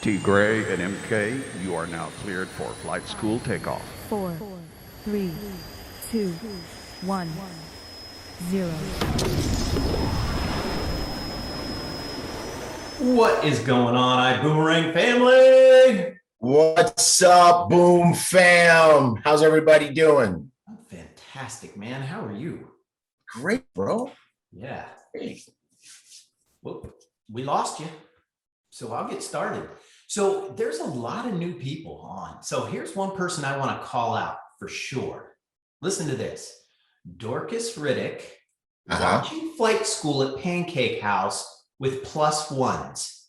T. Gray and MK, you are now cleared for flight school takeoff. 4, 3, 2, 1, 0. What is going on, Ibüümerang family? What's up, BÜM fam? How's everybody doing? I'm fantastic, man. How are you? Great, bro. Yeah. Hey. Well, we lost you, so I'll get started. So there's a lot of new people on. So here's one person I want to call out for sure. Listen to this. Dorcas Riddick, watching flight school at Pancake House with +1s.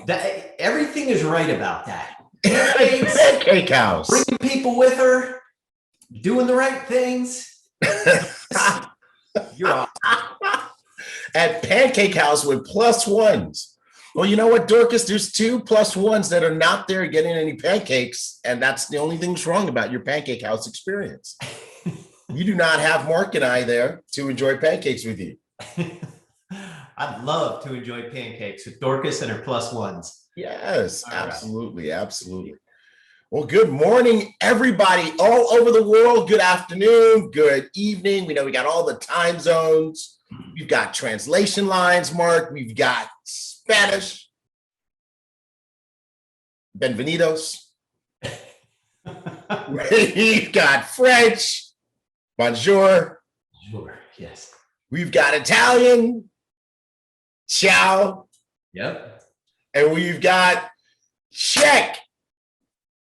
That everything is right about that. Pancake House. Bringing people with her, doing the right things. You're awesome. At Pancake House with +1s. Well, you know what, Dorcas? There's 2 +1s that are not there getting any pancakes, and that's the only thing that's wrong about your Pancake House experience. You do not have Mark and I there to enjoy pancakes with you. I'd love to enjoy pancakes with Dorcas and her +1s. Yes, All right. absolutely, absolutely. Well, good morning, everybody all over the world. Good afternoon, good evening. We know we got all the time zones. We've got translation lines, Mark. We've got Spanish. Bienvenidos. We've got French. Bonjour. Sure, yes. We've got Italian. Ciao. Yep. And we've got Czech.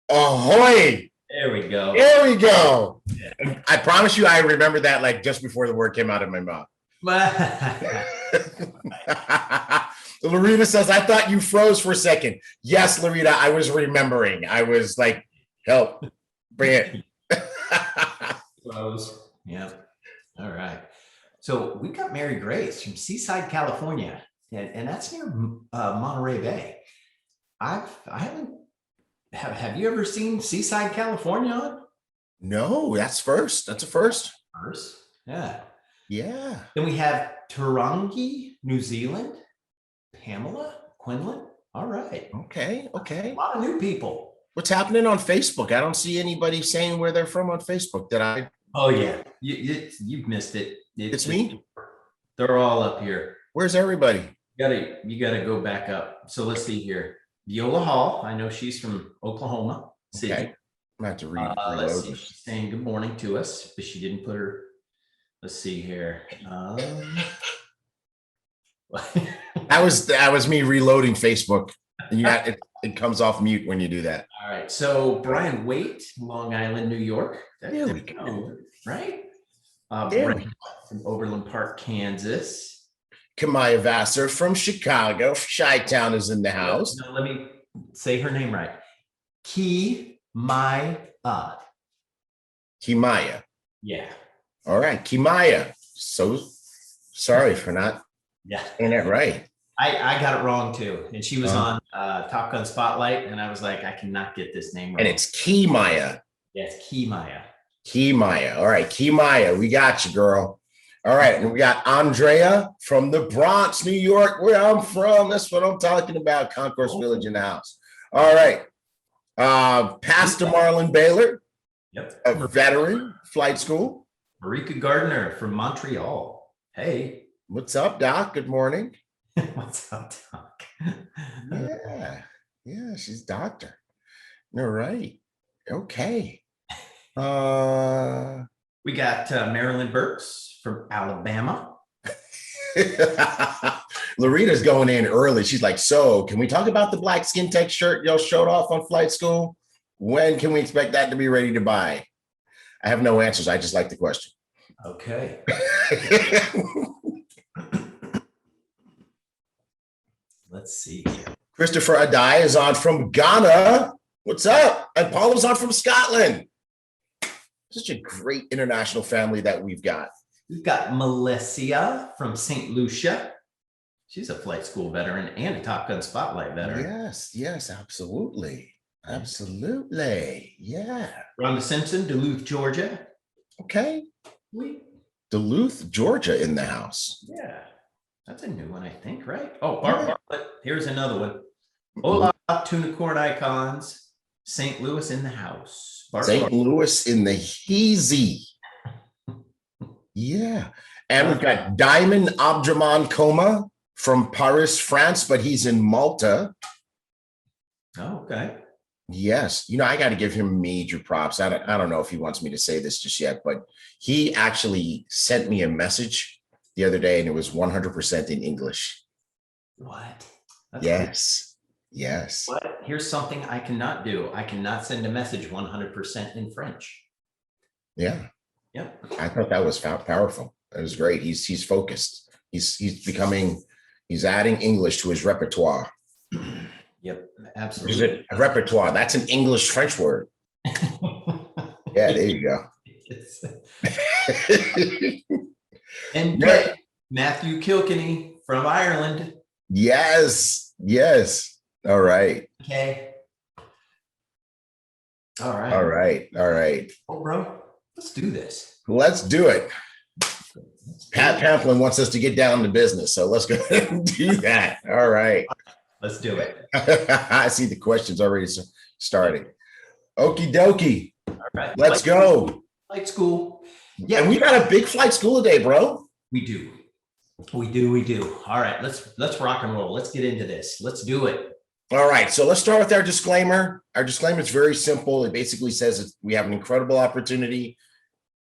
Ahoy. There we go. There we go. Yeah. I promise you, I remember that like just before the word came out of my mouth. Larita says, I thought you froze for a second. Yes, Larita, I was remembering. I was like, help, bring it. Close. Yeah. All right. So we got Mary Grace from Seaside, California, and that's near Monterey Bay. I haven't. Have you ever seen Seaside, California? No, that's first. That's a first. First, yeah. Yeah. Then we have Tarangi, New Zealand. Pamela Quinlan. All right. Okay. Okay. A lot of new people. What's happening on Facebook? I don't see anybody saying where they're from on Facebook. Did I? Oh yeah, you've missed it. It's me. They're all up here. Where's everybody? You gotta go back up. So let's see here. Viola Hall. I know she's from Oklahoma City. Okay. I'm gonna have to read. Let's see. She's saying good morning to us, but she didn't put her. Let's see here. That was me reloading Facebook. Yeah, it comes off mute when you do that. All right. So Brian Waite, Long Island, New York. There we go. Right. There Brent we go. from Overland Park, Kansas. Kamaya Vassar from Chicago. Chi-Town is in the house. No, let me say her name right. Kimaya. Kimaya. Yeah. All right, Kimaya. So sorry for not Yeah. saying that right. I got it wrong too. And she was on Top Gun Spotlight, and I was like, I cannot get this name wrong. And it's Kimaya. Yes, Kimaya. Kimaya. All right, Kimaya, we got you, girl. All right, and we got Andrea from the Bronx, New York, where I'm from. That's what I'm talking about. Concourse Village in the house. All right. Pastor Marlon Baylor, Yep. a veteran, flight school. Marika Gardner from Montreal. Hey. What's up, Doc? Good morning. What's up, Doc? Yeah, she's doctor. All right. Okay. We got Marilyn Burks from Alabama. Larita's going in early. She's like, so can we talk about the black SkinTech shirt y'all showed off on flight school? When can we expect that to be ready to buy? I have no answers. I just like the question. Okay. Let's see. Christopher Adai is on from Ghana. What's up? And Paula's on from Scotland. Such a great international family that we've got. We've got Melissa from St. Lucia. She's a flight school veteran and a Top Gun Spotlight veteran. Yes, absolutely. Absolutely. Yeah. Rhonda Simpson, Duluth, Georgia. Okay. Sweet. Duluth, Georgia in the house. Yeah. That's a new one, I think, right? Oh, Bartlett, here's another one. Hola, tuna corn icons. St. Louis in the house. St. Louis in the heezy. Yeah. And we've got Diamond Abdraman Coma from Paris, France, but he's in Malta. Oh, okay. Yes. You know, I got to give him major props. I don't know if he wants me to say this just yet, but he actually sent me a message the other day and it was 100% in English. What? That's Yes. Cool. Yes. But here's something I cannot do. I cannot send a message 100% in French. Yeah. Yep. I thought that was powerful. It was great. He's focused. He's adding English to his repertoire. Yep, absolutely. Is it a repertoire? That's an English French word. Yeah, there you go. And Yeah. Matthew Kilkenny from Ireland. Yes. Yes. All right. Okay. All right. All right. All right. Oh, bro, let's do this. Let's do it. Pat Pamplin wants us to get down to business, so let's go ahead and do that. All right. Let's do it. I see the questions already starting. Okie dokie. All right. Let's go. Flight school. Yeah, we got a big flight school today, bro. We do. We do. All right, let's rock and roll. Let's get into this. Let's do it. All right, so let's start with our disclaimer. Our disclaimer is very simple. It basically says we have an incredible opportunity.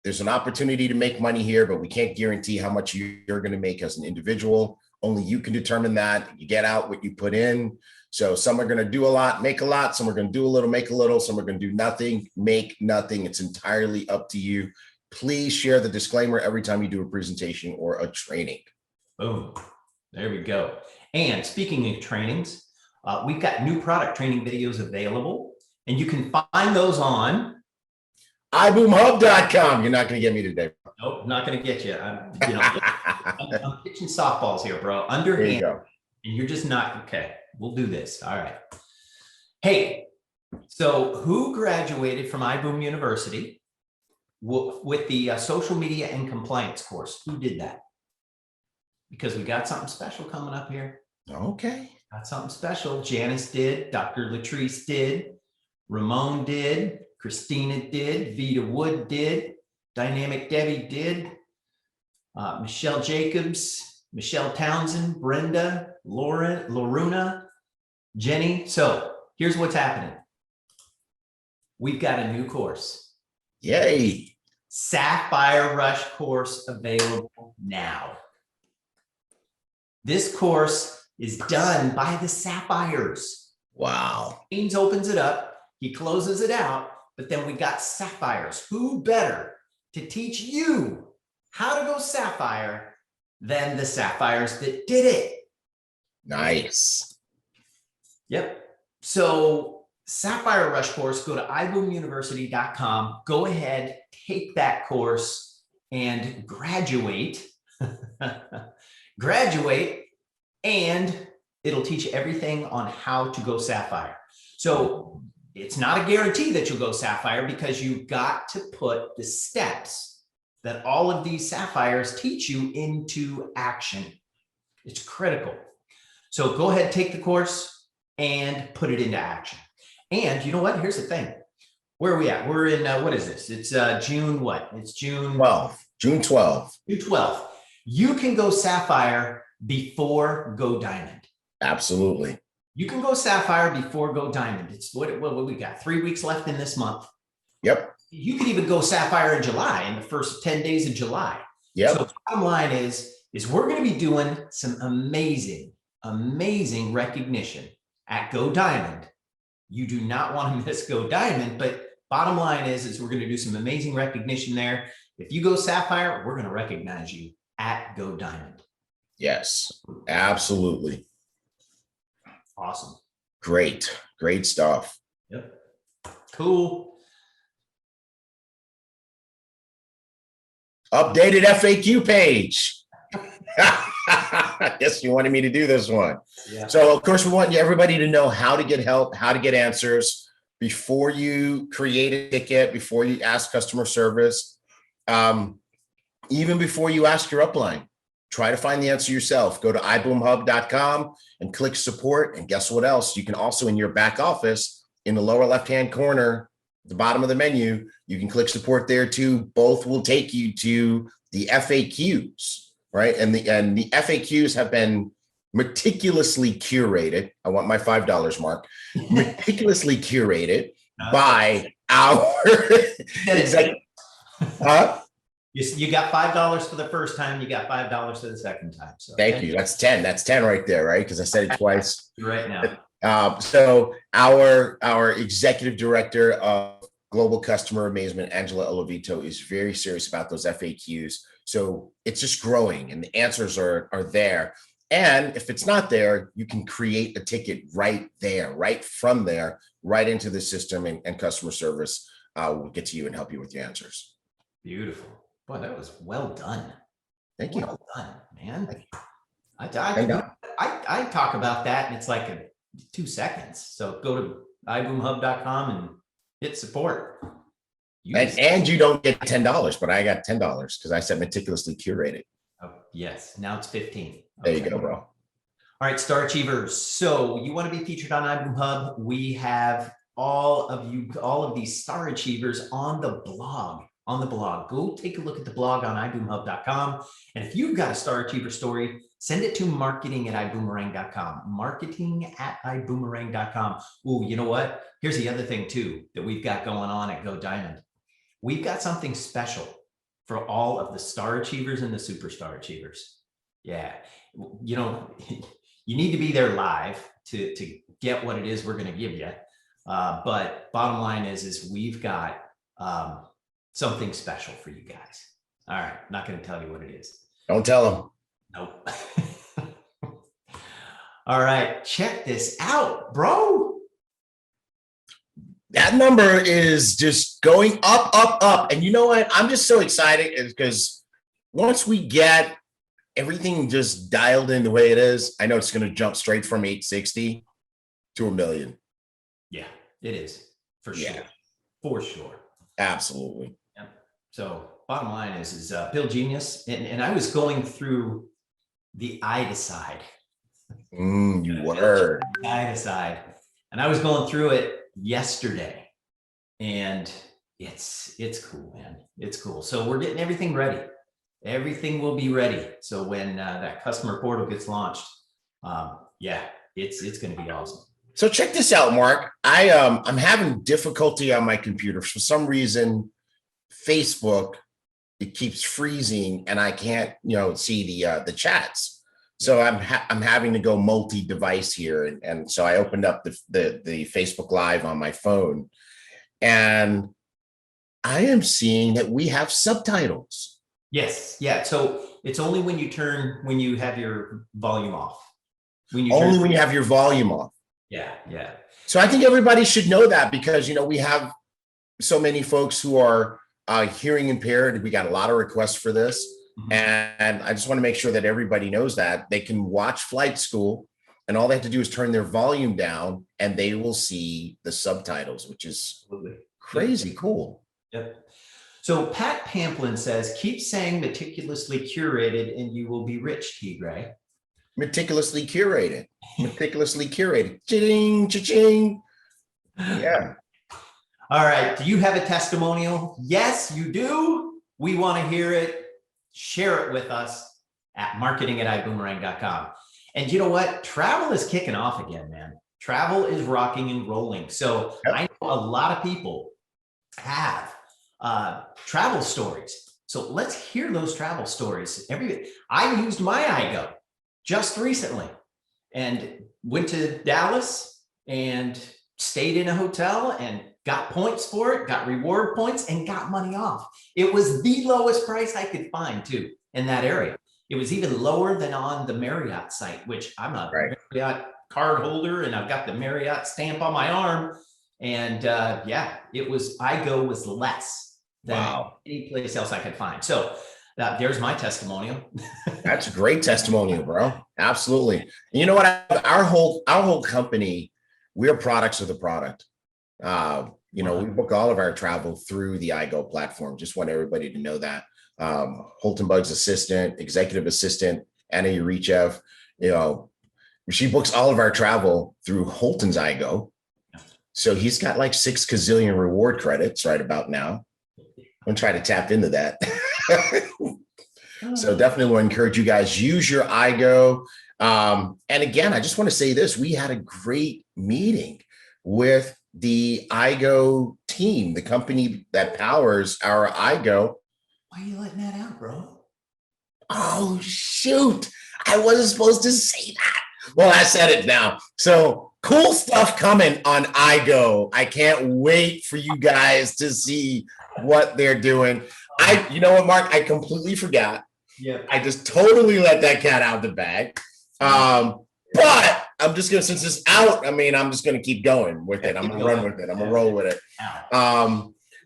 There's an opportunity to make money here, but we can't guarantee how much you're going to make as an individual. Only you can determine that. You get out what you put in. So some are going to do a lot, make a lot. Some are going to do a little, make a little. Some are going to do nothing, make nothing. It's entirely up to you. Please share the disclaimer every time you do a presentation or a training. Boom. There we go. And speaking of trainings, we've got new product training videos available, and you can find those on IBUUMHUB.com. You're not going to get me today. Nope, not going to get you. I'm pitching softballs here, bro. There you Underhand, go. and you're just not okay. We'll do this. All right. Hey, so who graduated from IBÜM University with the social media and compliance course? Who did that? Because we got something special coming up here. Okay. Got something special. Janice did. Dr. Latrice did. Ramon did. Christina did. Vita Wood did. Dynamic Debbie did. Michelle Jacobs, Michelle Townsend, Brenda, Lauren, Loruna, Jenny. So here's what's happening. We've got a new course. Yay. Sapphire Rush course available now. This course is done by the Sapphires. Wow. Haynes opens it up, he closes it out, but then we got Sapphires. Who better to teach you how to go Sapphire than the Sapphires that did it? Nice. Yep. So Sapphire Rush course, go to IBÜUMUniversity.com, go ahead, take that course and graduate. Graduate, and it'll teach you everything on how to go Sapphire. So it's not a guarantee that you'll go Sapphire because you've got to put the steps that all of these Sapphires teach you into action. It's critical. So go ahead, take the course and put it into action. And you know what? Here's the thing. Where are we at? We're in, what is this? It's June what? It's June 12th. June 12th. June 12th. You can go Sapphire before go Diamond. Absolutely. You can go Sapphire before go Diamond. It's what we got. 3 weeks left in this month. Yep. You could even go Sapphire in July, in the first 10 days of July. Yep. So bottom line is we're going to be doing some amazing recognition at Go Diamond. You do not want to miss Go Diamond, but bottom line is we're going to do some amazing recognition there. If you go Sapphire, we're going to recognize you at Go Diamond. Yes, absolutely. Awesome. Great stuff. Yep. Cool. Updated FAQ page. I guess you wanted me to do this one. Yeah. So of course we want everybody to know how to get help, how to get answers before you create a ticket, before you ask customer service, even before you ask your upline. try to find the answer yourself. Go to IBUUMHUB.com and click support. And guess what else? You can also, in your back office, in the lower left-hand corner, the bottom of the menu, you can click support there too. Both will take you to the FAQs, right? And the FAQs have been meticulously curated. I want my $5 mark. Meticulously curated by our executive. You got $5 for the first time. You got $5 for the second time. So thank you. That's 10. That's 10 right there, right? Because I said it twice. Right now. So our executive director of global customer amazement, Angela Olavito, is very serious about those FAQs. So it's just growing, and the answers are there. And if it's not there, you can create a ticket right there, right from there, right into the system, and customer service will get to you and help you with your answers. Beautiful. Boy, that was well done. Thank you. Well done, man. I talk about that, and it's like 2 seconds. So go to IBUUMHUB.com and hit support. And you don't get $10, but I got $10 because I said meticulously curated. Oh, yes. Now it's 15. There you go, bro. All right, Star Achievers. So you want to be featured on IBUUMHUB? We have all of these Star Achievers on the blog. Go take a look at the blog on IBUUMHUB.com. And if you've got a Star Achiever story, send it to marketing@iboomerang.com. Marketing@iboomerang.com. Ooh, you know what? Here's the other thing too that we've got going on at Go Diamond. We've got something special for all of the Star Achievers and the Superstar Achievers. Yeah, you know, you need to be there live to get what it is we're going to give you. But bottom line is we've got something special for you guys. All right, not going to tell you what it is. Don't tell them. Nope. All right, check this out, bro. That number is just going up, up, up. And you know what? I'm just so excited because once we get everything just dialed in the way it is, I know it's going to jump straight from 860 to $1 million. Yeah, it is for sure. Yeah. For sure. Absolutely. Yeah. So bottom line is Bill Genius. And I was going through the I Decide. You were. I Decide. And I was going through it yesterday, and it's cool, man. It's cool. So we're getting everything ready. Everything will be ready. So when that customer portal gets launched, yeah, it's going to be awesome. So check this out, Mark. I'm having difficulty on my computer for some reason. Facebook, it keeps freezing, and I can't, see the chats. So I'm having to go multi-device here, and so I opened up the Facebook Live on my phone, and I am seeing that we have subtitles. Yes, yeah. So it's only when you have your volume off. When you have your volume off. Yeah, yeah. So I think everybody should know that because we have so many folks who are hearing impaired. We got a lot of requests for this. Mm-hmm. And I just want to make sure that everybody knows that they can watch Flight School, and all they have to do is turn their volume down and they will see the subtitles, which is crazy cool. Yep. So Pat Pamplin says, keep saying meticulously curated and you will be rich, T. Gray. Meticulously curated. Meticulously curated. Ching, cha-ching. Yeah. All right. Do you have a testimonial? Yes, you do. We want to hear it. Share it with us at marketing@iboomerang.com. And you know what? Travel is kicking off again, man. Travel is rocking and rolling. So I know a lot of people have travel stories. So let's hear those travel stories. I used my iGo just recently and went to Dallas and stayed in a hotel and got points for it, got reward points, and got money off. It was the lowest price I could find too in that area. It was even lower than on the Marriott site, which I'm a Marriott card holder and I've got the Marriott stamp on my arm. And yeah, iGo was less than any place else I could find. So there's my testimonial. That's a great testimonial, bro. Absolutely. And you know what? Our whole company, we're products of the product. We book all of our travel through the iGo platform. Just want everybody to know that. Holtenbug's assistant, executive assistant, Anna Yurichev. She books all of our travel through Holton's iGo. So he's got like 6 gazillion reward credits right about now. I'm gonna try to tap into that. So definitely want to encourage you guys, use your iGo. And again, I just want to say this, we had a great meeting with the iGo team, the company that powers our iGo. Why are you letting that out, bro? Oh, shoot. I wasn't supposed to say that. Well, I said it now. So cool stuff coming on iGo. I can't wait for you guys to see what they're doing. You know what, Mark? I completely forgot. Yeah. I just totally let that cat out of the bag. But I'm just gonna, since it's out, I mean, I'm just gonna keep going with it. I'm gonna run with it. I'm gonna roll with it.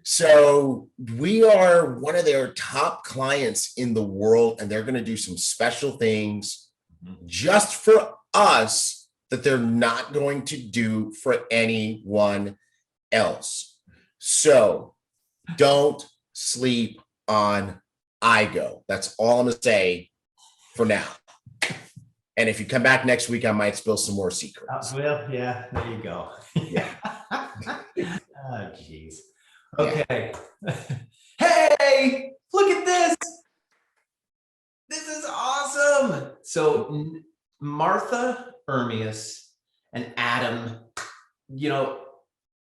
So we are one of their top clients in the world, and they're gonna do some special things just for us that they're not going to do for anyone else. So don't sleep on iGo. That's all I'm gonna say for now. And if you come back next week, I might spill some more secrets. Well, yeah, there you go. Yeah. Oh, geez. Okay. Yeah. Hey, look at this. This is awesome. So Martha Ermias and Adam,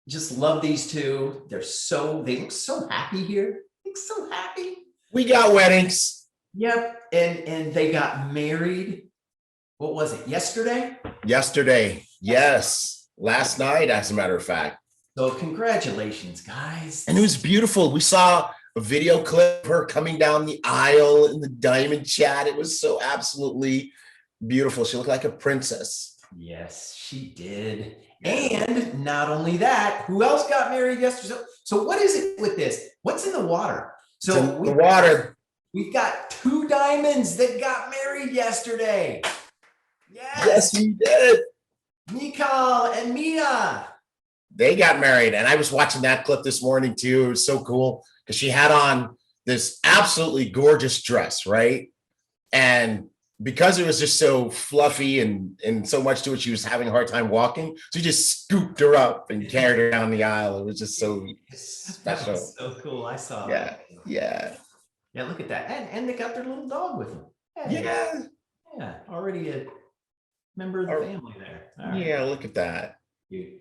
just love these two. They look so happy here. They look so happy. We got weddings. Yep. And they got married. What was it? Yesterday? Yesterday. Yes. Last night, as a matter of fact. So congratulations, guys. And it was beautiful. We saw a video clip of her coming down the aisle in the diamond chat. It was so absolutely beautiful. She looked like a princess. Yes, she did. And not only that, who else got married yesterday? So what is it with this? What's in the water? So the water. We've got 2 diamonds that got married yesterday. Yes, we did. Mikal and Mia. They got married. And I was watching that clip this morning too. It was so cool because she had on this absolutely gorgeous dress, right? And because it was just so fluffy and so much to it, she was having a hard time walking. So he just scooped her up and carried her down the aisle. It was just so special. That was so cool. I saw that. Yeah. Look at that. And they got their little dog with them. Hey. Yeah. Already a member of the family there. Right. Yeah, look at that. Cute.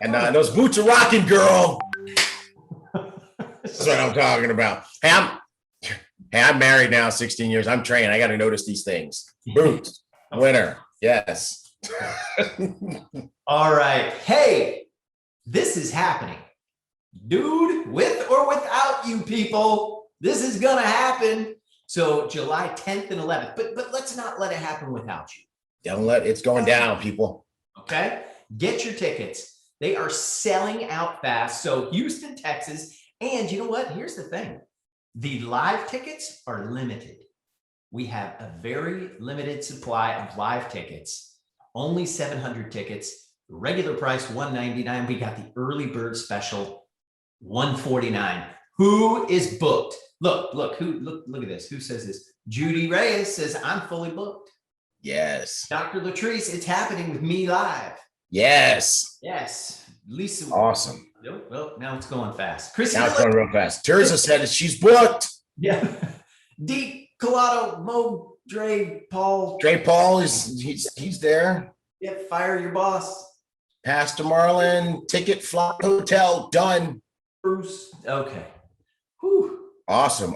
And those boots are rocking, girl. That's what I'm talking about. Hey, I'm married now, 16 years. I'm trained. I got to notice these things. Boots, winner. Yes. All right. Hey, this is happening. Dude, with or without you people, this is going to happen. So July 10th and 11th, but let's not let it happen without you. Don't let it's going down, people. Okay. Get your tickets. They are selling out fast. So Houston, Texas. And you know what? Here's the thing. The live tickets are limited. We have a very limited supply of live tickets. Only 700 tickets. Regular price $199. We got the early bird special $149. Who is booked? Look at this. Who says this? Judy Reyes says, I'm fully booked. Yes. Dr. Latrice, it's happening with me live. Yes. Yes. Lisa. Awesome. Well, now it's going fast. Chris. Now it's going real fast. Teresa said she's booked. Yeah. Deep Collado, Mo, Dre, Paul. Dre Paul he's there. Yeah, fire your boss. Pastor Marlin, ticket, flight, hotel, done. Bruce. Okay. Whew. Awesome.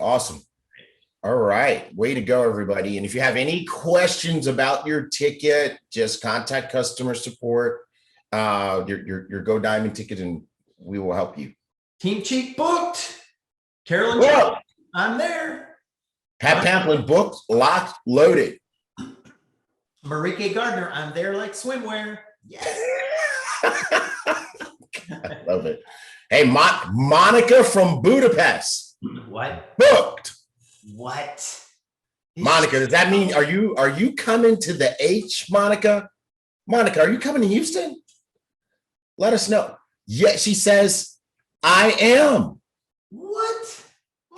All right. Way to go, everybody. And if you have any questions about your ticket, just contact customer support, your Go Diamond ticket, and we will help you. Team Cheek booked. Carolyn, Jones, I'm there. Pat Pamplin booked, locked, loaded. Marike Gardner, I'm there like swimwear. Yes. I love it. Hey, Monica from Budapest. What? Booked. What? Monica, does that mean are you coming to the H, Monica? Monica, are you coming to Houston? Let us know. Yeah, she says, I am. What?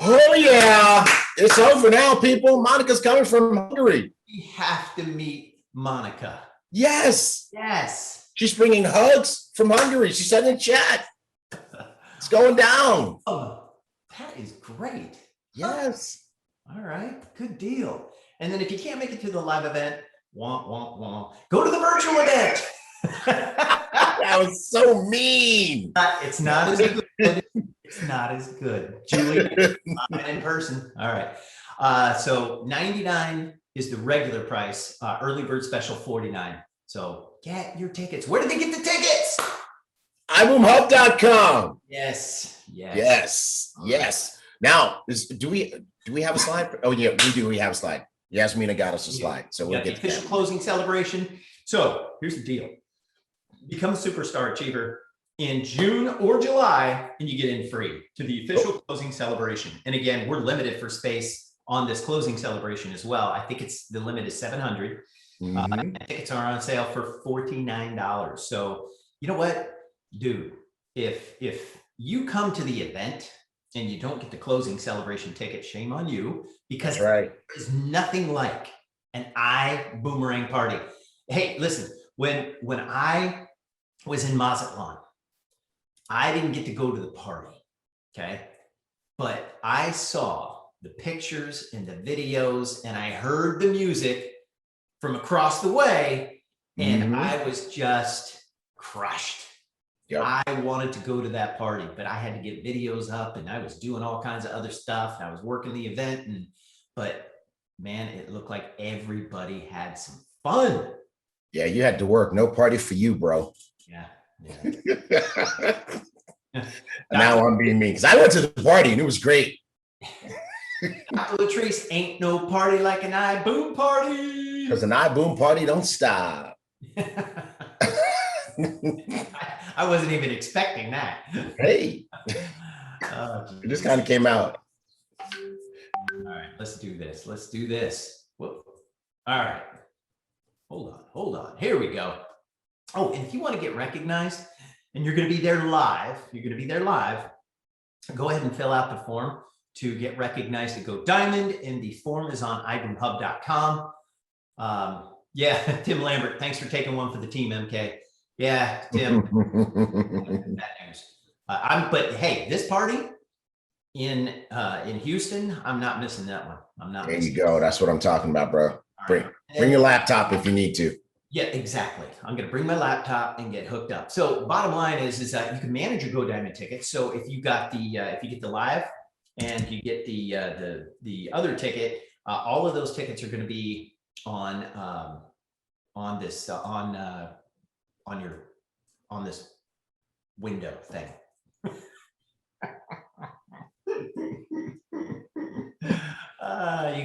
Oh yeah, it's over now, people. Monica's coming from Hungary. We have to meet Monica. Yes. Yes. She's bringing hugs from Hungary. She said in the chat. It's going down. Oh, that is great. Yes. All right, good deal. And then if you can't make it to the live event, go to the virtual event. That was so mean. It's not as good. It's not as good. Julie, in person. All right. So 99 is the regular price. Early bird special 49. So get your tickets. Where did they get the tickets? IBUUMHUB.com. Yes. Yes. Now, do we have a slide? Oh yeah, we do. We have a slide. Yasmina got us a slide, so we'll get the official closing celebration. So here's the deal: become a superstar achiever in June or July, and you get in free to the official closing celebration. And again, we're limited for space on this closing celebration as well. I think the limit is 700. Tickets are on sale for $49. So you know what, dude? If you come to the event and you don't get the closing celebration ticket, shame on you, because there's nothing like an Ibüümerang party. Hey, listen, when I was in Mazatlan, I didn't get to go to the party, okay? But I saw the pictures and the videos and I heard the music from across the way and I was just crushed. Yep. I wanted to go to that party, but I had to get videos up and I was doing all kinds of other stuff. I was working the event, but man, it looked like everybody had some fun. Yeah, you had to work. No party for you, bro. Yeah. Now I'm being mean because I went to the party and it was great. Dr. Latrice, ain't no party like an iBoom party. Because an iBoom party don't stop. I wasn't even expecting that. Hey, it just kind of came out. All right, let's do this. Whoa. All right, hold on. Here we go. Oh, and if you want to get recognized and you're going to be there live, go ahead and fill out the form to get recognized to go diamond. And the form is on IBUUMHUB.com. Yeah, Tim Lambert, thanks for taking one for the team, MK. Yeah, Tim. Bad news. But hey, this party in Houston, I'm not missing that one. I'm not. There you go. That's what I'm talking about, bro. Bring your laptop if you need to. Yeah, exactly. I'm going to bring my laptop and get hooked up. So bottom line is that you can manage your Go Diamond tickets. So if you got if you get the live and you get the other ticket, all of those tickets are going to be on this window thing.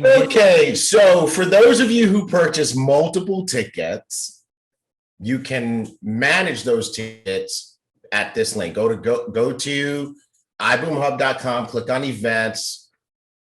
Okay, so for those of you who purchase multiple tickets, you can manage those tickets at this link. Go to IBUUMHUB.com, click on events,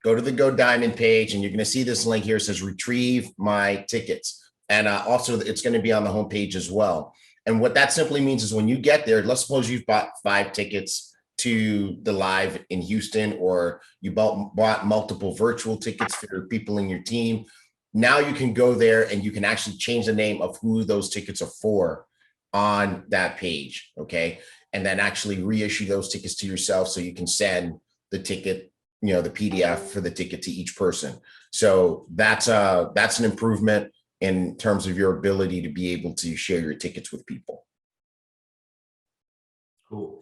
go to the Go Diamond page, and you're going to see this link here. It says retrieve my tickets. And also it's going to be on the homepage as well. And what that simply means is when you get there, let's suppose you've bought 5 tickets to the live in Houston, or you bought multiple virtual tickets for people in your team. Now you can go there and you can actually change the name of who those tickets are for on that page, okay? And then actually reissue those tickets to yourself so you can send the ticket, the PDF for the ticket to each person. So that's an improvement in terms of your ability to be able to share your tickets with people. Cool.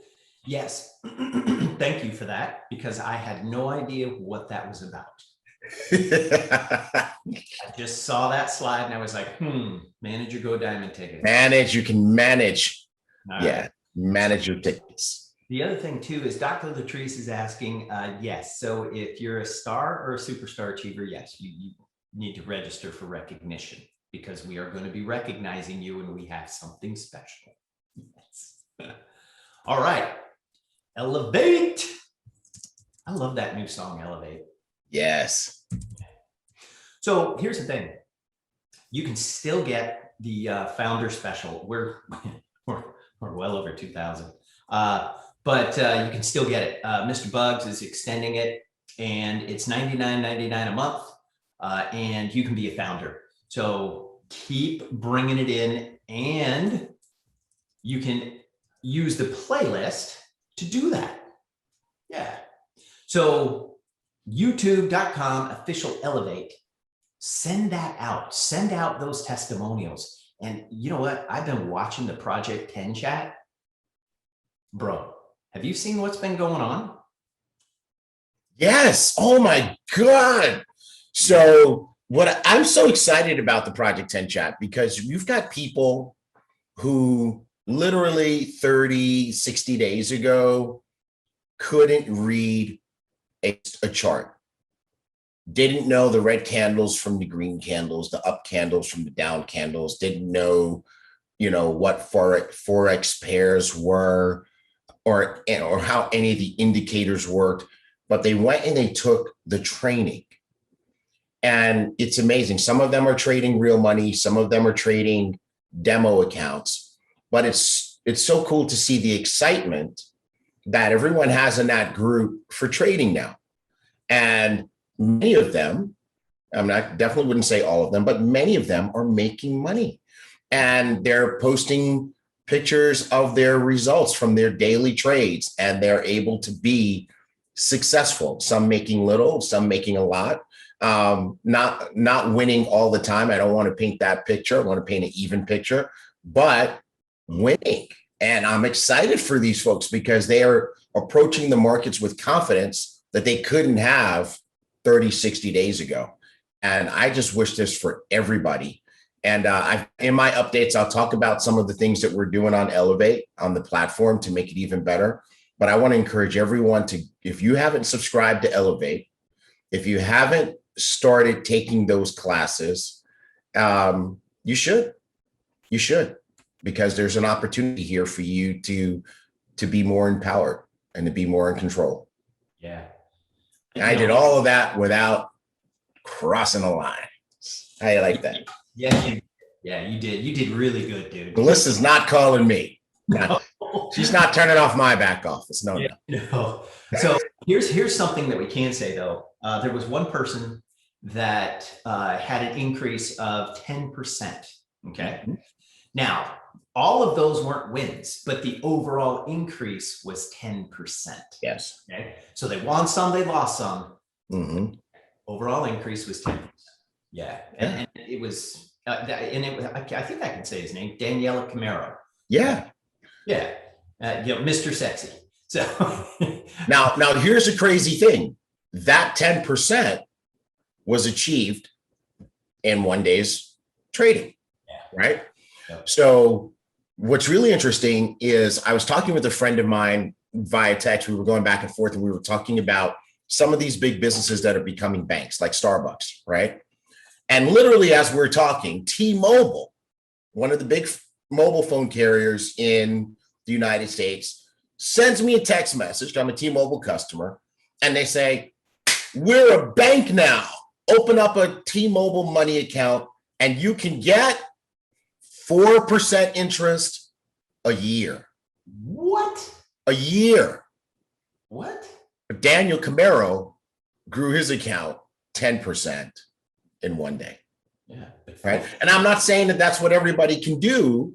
Yes. Thank you for that, because I had no idea what that was about. I just saw that slide and I was like, manage your Go Diamond tickets. You can manage. Manage your tickets. The other thing too is Dr. Latrice is asking, yes. So if you're a star or a superstar achiever, yes, you need to register for recognition, because we are going to be recognizing you and we have something special. Yes. All right. Elevate. I love that new song, Elevate. Yes. So here's the thing. You can still get the founder special. We're well over 2,000. But you can still get it. Mr. Bugs is extending it and it's $99.99 a month, and you can be a founder. So keep bringing it in, and you can use the playlist to do that. Yeah. So youtube.com/ELLEVATE, send that out, send out those testimonials. And you know what? I've been watching the Project 10 chat. Bro, have you seen what's been going on? Yes. Oh my God. So I'm so excited about the Project 10 chat, because you've got people who literally 30, 60 days ago couldn't read a chart. Didn't know the red candles from the green candles, the up candles from the down candles, didn't know, what Forex pairs were, or how any of the indicators worked, but they went and they took the training. And it's amazing. Some of them are trading real money. Some of them are trading demo accounts, but it's so cool to see the excitement that everyone has in that group for trading now. And many of them, definitely wouldn't say all of them, but many of them are making money, and they're posting pictures of their results from their daily trades, and they're able to be successful. Some making little, some making a lot. Not winning all the time. I don't want to paint that picture. I want to paint an even picture, but winning. And I'm excited for these folks, because they are approaching the markets with confidence that they couldn't have 30, 60 days ago. And I just wish this for everybody. And in my updates, I'll talk about some of the things that we're doing on Elevate on the platform to make it even better. But I want to encourage everyone to, if you haven't subscribed to Elevate, if you haven't started taking those classes, you should, because there's an opportunity here for you to be more empowered and to be more in control. Yeah. And I did all of that without crossing a line. How you like that? Yeah, you did. You did really good, dude. Melissa's not calling me. No. She's not turning off my back office. No. So here's something that we can say, though. There was one person that had an increase of 10%. Okay. Mm-hmm. Now, all of those weren't wins, but the overall increase was 10%. Yes. Okay. So they won some, they lost some. Mm-hmm. Overall increase was 10%. Yeah. And it was, I think I can say his name, Daniela Camaro. Yeah. Yeah. Mr. Sexy. So now here's a crazy thing. That 10% was achieved in one day's trading, right? Yep. So what's really interesting is I was talking with a friend of mine via text. We were going back and forth, and we were talking about some of these big businesses that are becoming banks, like Starbucks, right? And literally, as we're talking, T-Mobile, one of the big mobile phone carriers in the United States, sends me a text message. I'm a T-Mobile customer, and they say, "We're a bank now. Open up a T-Mobile money account, and you can get 4% interest a year." What? A year. What? Daniel Camaro grew his account 10% in one day. Yeah. Right. And I'm not saying that that's what everybody can do,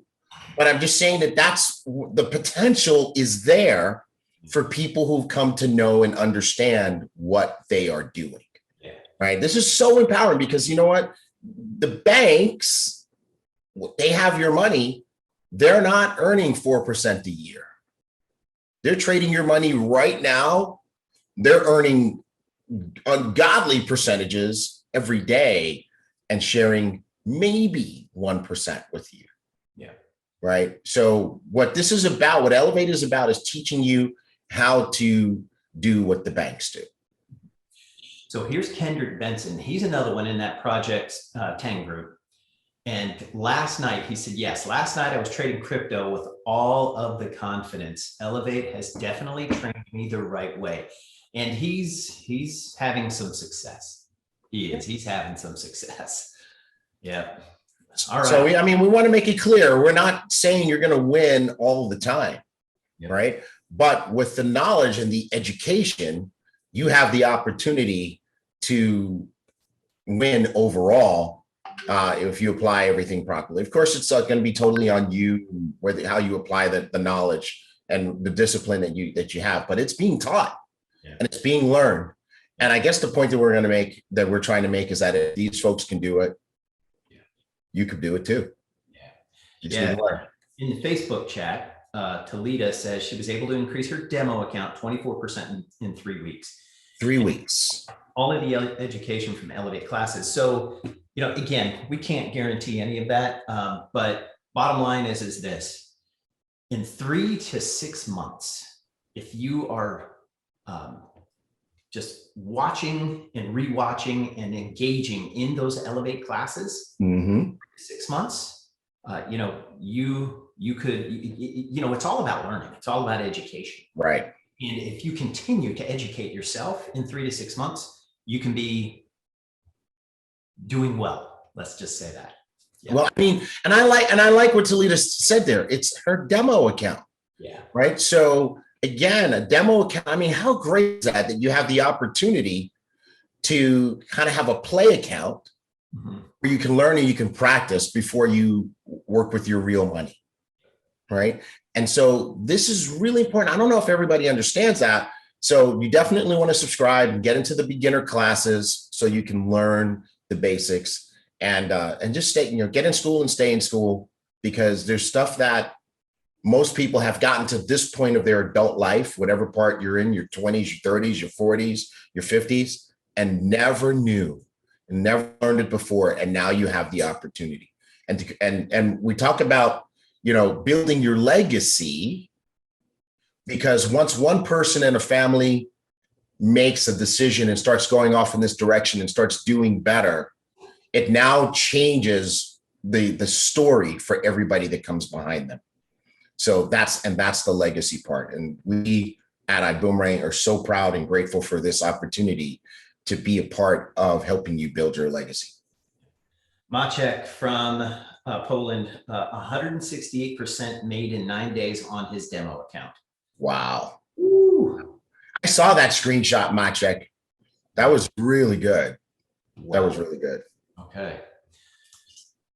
but I'm just saying that that's the potential is there for people who've come to know and understand what they are doing. Yeah. Right. This is so empowering, because you know what? The banks, they have your money. They're not earning 4% a year. They're trading your money right now. They're earning ungodly percentages every day and sharing maybe 1% with you. Yeah. Right. So what this is about, what Elevate is about, is teaching you how to do what the banks do. So here's Kendrick Benson. He's another one in that Project 10 group. And last night he said, yes, last night I was trading crypto with all of the confidence. Elevate has definitely trained me the right way. And he's having some success. He is. He's having some success. Yeah. All right. So we want to make it clear. We're not saying you're going to win all the time, right? But with the knowledge and the education, you have the opportunity to win overall if you apply everything properly. Of course, it's going to be totally on you, how you apply the knowledge and the discipline that you have, but it's being taught and it's being learned. And I guess the point that we're trying to make is that if these folks can do it, you could do it too. You just need to learn. In the Facebook chat, Talita says she was able to increase her demo account 24% in 3 weeks. 3 weeks. All of the education from Elevate classes. So, again, we can't guarantee any of that. But bottom line is this: in 3 to 6 months, if you are just watching and rewatching and engaging in those Elevate classes, 6 months, you could, it's all about learning. It's all about education. Right. And if you continue to educate yourself in 3 to 6 months, you can be doing well. Let's just say that. Yeah. Well, I mean, and I like what Talita said there. It's her demo account. Yeah. Right. So again, a demo account. I mean, how great is that you have the opportunity to kind of have a play account where you can learn and you can practice before you work with your real money. Right. And so this is really important. I don't know if everybody understands that. So you definitely want to subscribe and get into the beginner classes so you can learn the basics and just stay, get in school and stay in school, because there's stuff that most people have gotten to this point of their adult life, whatever part you're in, your 20s, your 30s, your 40s, your 50s, and never knew and never learned it before. And now you have the opportunity. And we talk about, building your legacy, because once one person in a family makes a decision and starts going off in this direction and starts doing better, it now changes the story for everybody that comes behind them. So that's the legacy part. And we at IBÜmerang are so proud and grateful for this opportunity to be a part of helping you build your legacy. Maciek from Poland, 168% made in 9 days on his demo account. Wow. Ooh. I saw that screenshot, Maciek. That was really good. Wow. That was really good. Okay.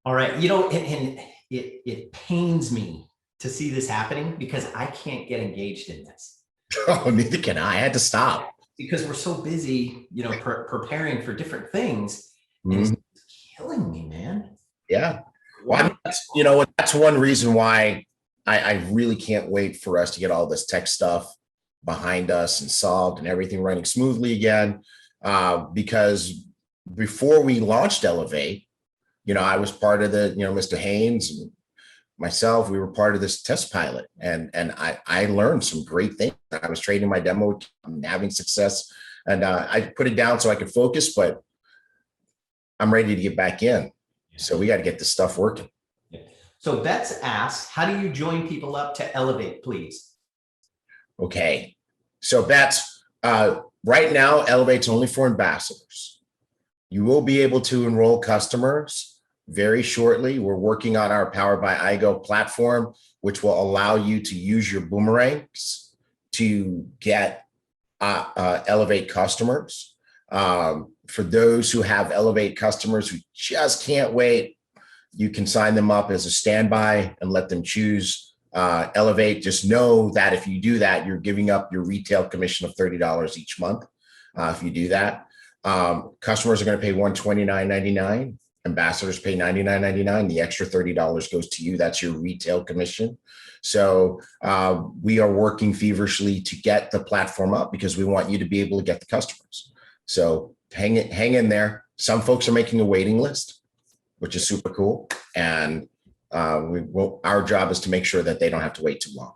All right. And it pains me to see this happening because I can't get engaged in this. Oh, neither can I. I had to stop. Because we're so busy, preparing for different things. And it's killing me, man. Yeah. Well, that's one reason why I really can't wait for us to get all this tech stuff behind us and solved and everything running smoothly again. Because before we launched Elevate, I was part of the, Mr. Haynes and myself, we were part of this test pilot, and I learned some great things. I was trading my demo and having success, and I put it down so I could focus, but I'm ready to get back in. So we got to get this stuff working. So Beth's asked, how do you join people up to Elevate, please? Okay. So Beth's, right now, Elevate's only for ambassadors. You will be able to enroll customers very shortly. We're working on our Powered by IGO platform, which will allow you to use your boomerangs to get Elevate customers. For those who have Elevate customers who just can't wait, you can sign them up as a standby and let them choose Elevate. Just know that if you do that, you're giving up your retail commission of $30 each month. If you do that, customers are going to pay $129.99. Ambassadors pay $99.99. The extra $30 goes to you. That's your retail commission. So we are working feverishly to get the platform up because we want you to be able to get the customers. So hang in there. Some folks are making a waiting list, which is super cool. And our job is to make sure that they don't have to wait too long.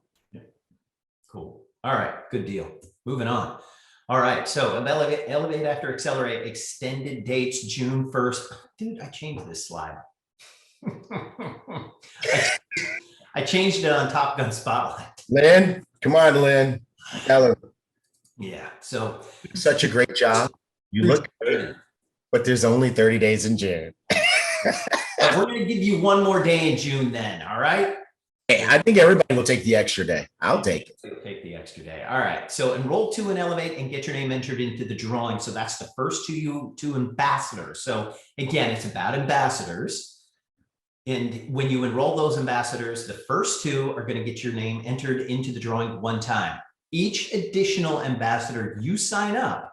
Cool. All right. Good deal. Moving on. All right. So Elevate after Xccelerate, extended dates, June 1st. Dude, I changed this slide. I changed it on Top Gun Spotlight. Lynn, come on, Lynn. Tell her. Yeah. So such a great job. You look good, but there's only 30 days in June. We're going to give you one more day in June then. All right. Hey, I think everybody will take the extra day. I'll take it. Take the extra day. All right. So enroll to and elevate and get your name entered into the drawing. So that's the first two ambassadors. So again, it's about ambassadors. And when you enroll those ambassadors, the first two are going to get your name entered into the drawing one time. Each additional ambassador you sign up,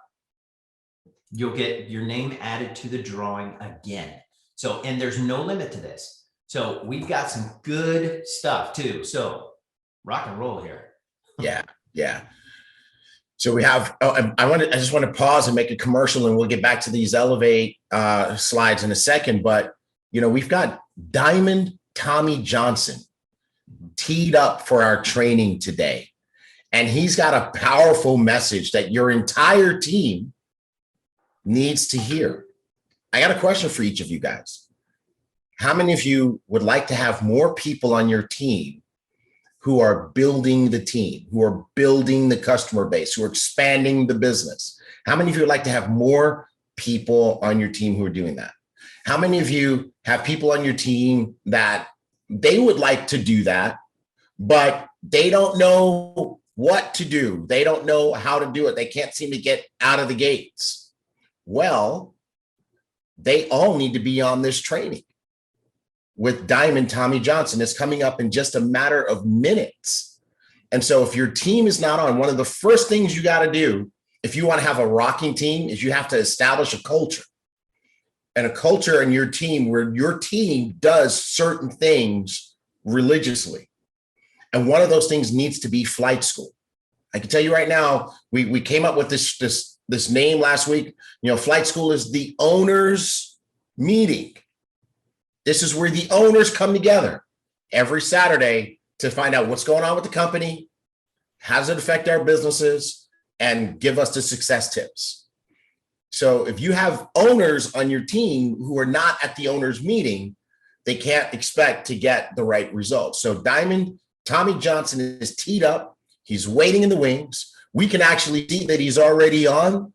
you'll get your name added to the drawing again. So, and there's no limit to this. So we've got some good stuff too. So rock and roll here. Yeah, yeah. So we have, I just want to pause and make a commercial, and we'll get back to these Elevate slides in a second. But, you know, we've got Diamond Tommy Johnson teed up for our training today. And he's got a powerful message that your entire team needs to hear. I got a question for each of you guys. How many of you would like to have more people on your team who are building the team, who are building the customer base, who are expanding the business? How many of you would like to have more people on your team who are doing that? How many of you have people on your team that they would like to do that, but they don't know what to do? They don't know how to do it. They can't seem to get out of the gates. Well, they all need to be on this training with Diamond Tommy Johnson. Is coming up in just a matter of minutes. And so if your team is not on, one of the first things you got to do if you want to have a rocking team is you have to establish a culture. And a culture in your team where your team does certain things religiously. And one of those things needs to be flight school. I can tell you right now, we came up with this name last week. You know, flight school is the owners' meeting. This is where the owners come together every Saturday to find out what's going on with the company, how does it affect our businesses, and give us the success tips. So if you have owners on your team who are not at the owners meeting, they can't expect to get the right results. So Diamond Tommy Johnson is teed up. He's waiting in the wings. We can actually see that he's already on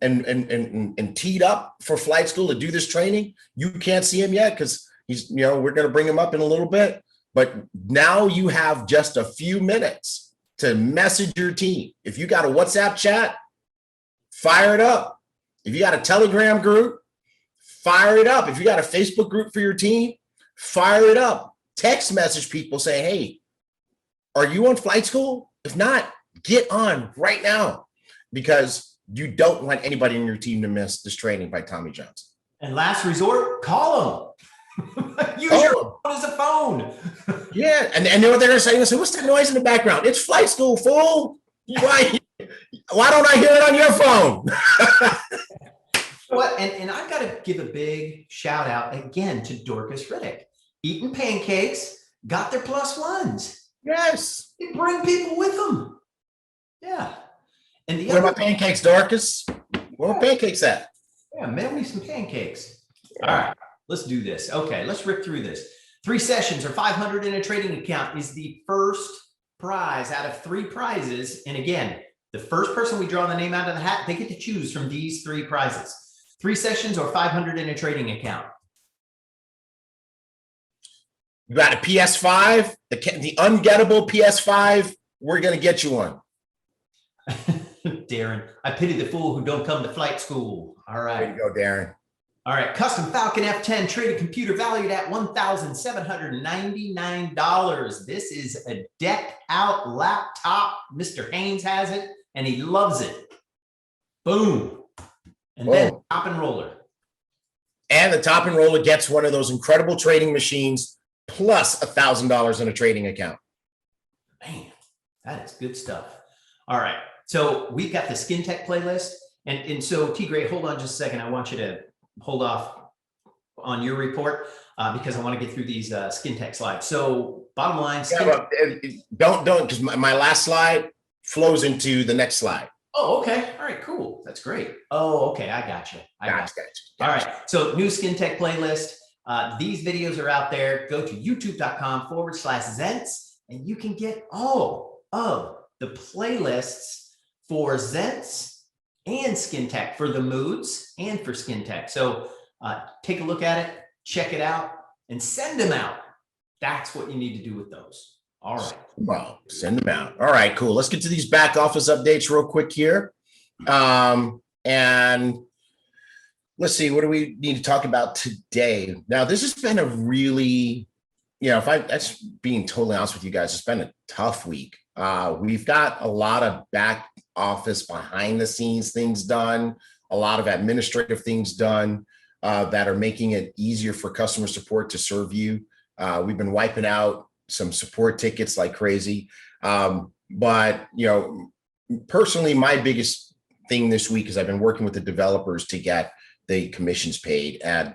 and teed up for flight school to do this training. You can't see him yet because he's, you know, we're going to bring him up in a little bit. But now you have just a few minutes to message your team. If you got a WhatsApp chat, fire it up. If you got a Telegram group, fire it up. If you got a Facebook group for your team, fire it up. Text message people saying, hey, are you on flight school? If not, get on right now, because you don't want anybody in your team to miss this training by Tommy Johnson. And last resort, call them. Use your phone as a phone. Yeah, and you know what they're going to say? So what's that noise in the background? It's flight school, fool. Why don't I hear it on your phone? What? And I've got to give a big shout out again to Dorcas Riddick. Eating pancakes, got their +1s. Yes. They bring people with them. Yeah. And the Where are my pancakes, Dorcas? Where are pancakes at? Yeah, mail me some pancakes. All right, let's do this. Okay, let's rip through this. 3 sessions or 500 in a trading account is the first prize out of 3 prizes. And again, the first person we draw the name out of the hat, they get to choose from these 3 prizes. 3 sessions or 500 in a trading account. You got a PS5, the ungettable PS5. We're going to get you one. Darren, I pity the fool who don't come to flight school. All right. There you go, Darren. All right. Custom Falcon F10 traded computer valued at $1,799. This is a decked out laptop. Mr. Haynes has it and he loves it. Boom. And then top and roller. And the top and roller gets one of those incredible trading machines plus $1,000 in a trading account. Man, that is good stuff. All right. So we've got the SkinTech playlist. And so T-Gray, hold on just a second. I want you to hold off on your report because I want to get through these SkinTech slides. So bottom line. Don't, because my last slide flows into the next slide. Oh, okay. All right, cool. That's great. Oh, okay. I got you. Gotcha. All right. So new SkinTech playlist. These videos are out there. Go to youtube.com/Zents and you can get all of the playlists for Zents and SkinTech, for the moods and for SkinTech. So take a look at it, check it out, and send them out. That's what you need to do with those. All right. Well, send them out. All right, cool. Let's get to these back office updates real quick here. And let's see, what do we need to talk about today? Now, this has been a really, that's being totally honest with you guys, it's been a tough week. We've got a lot of back office behind the scenes things done, a lot of administrative things done that are making it easier for customer support to serve you. We've been wiping out some support tickets like crazy. But, personally, my biggest thing this week is I've been working with the developers to get the commissions paid. And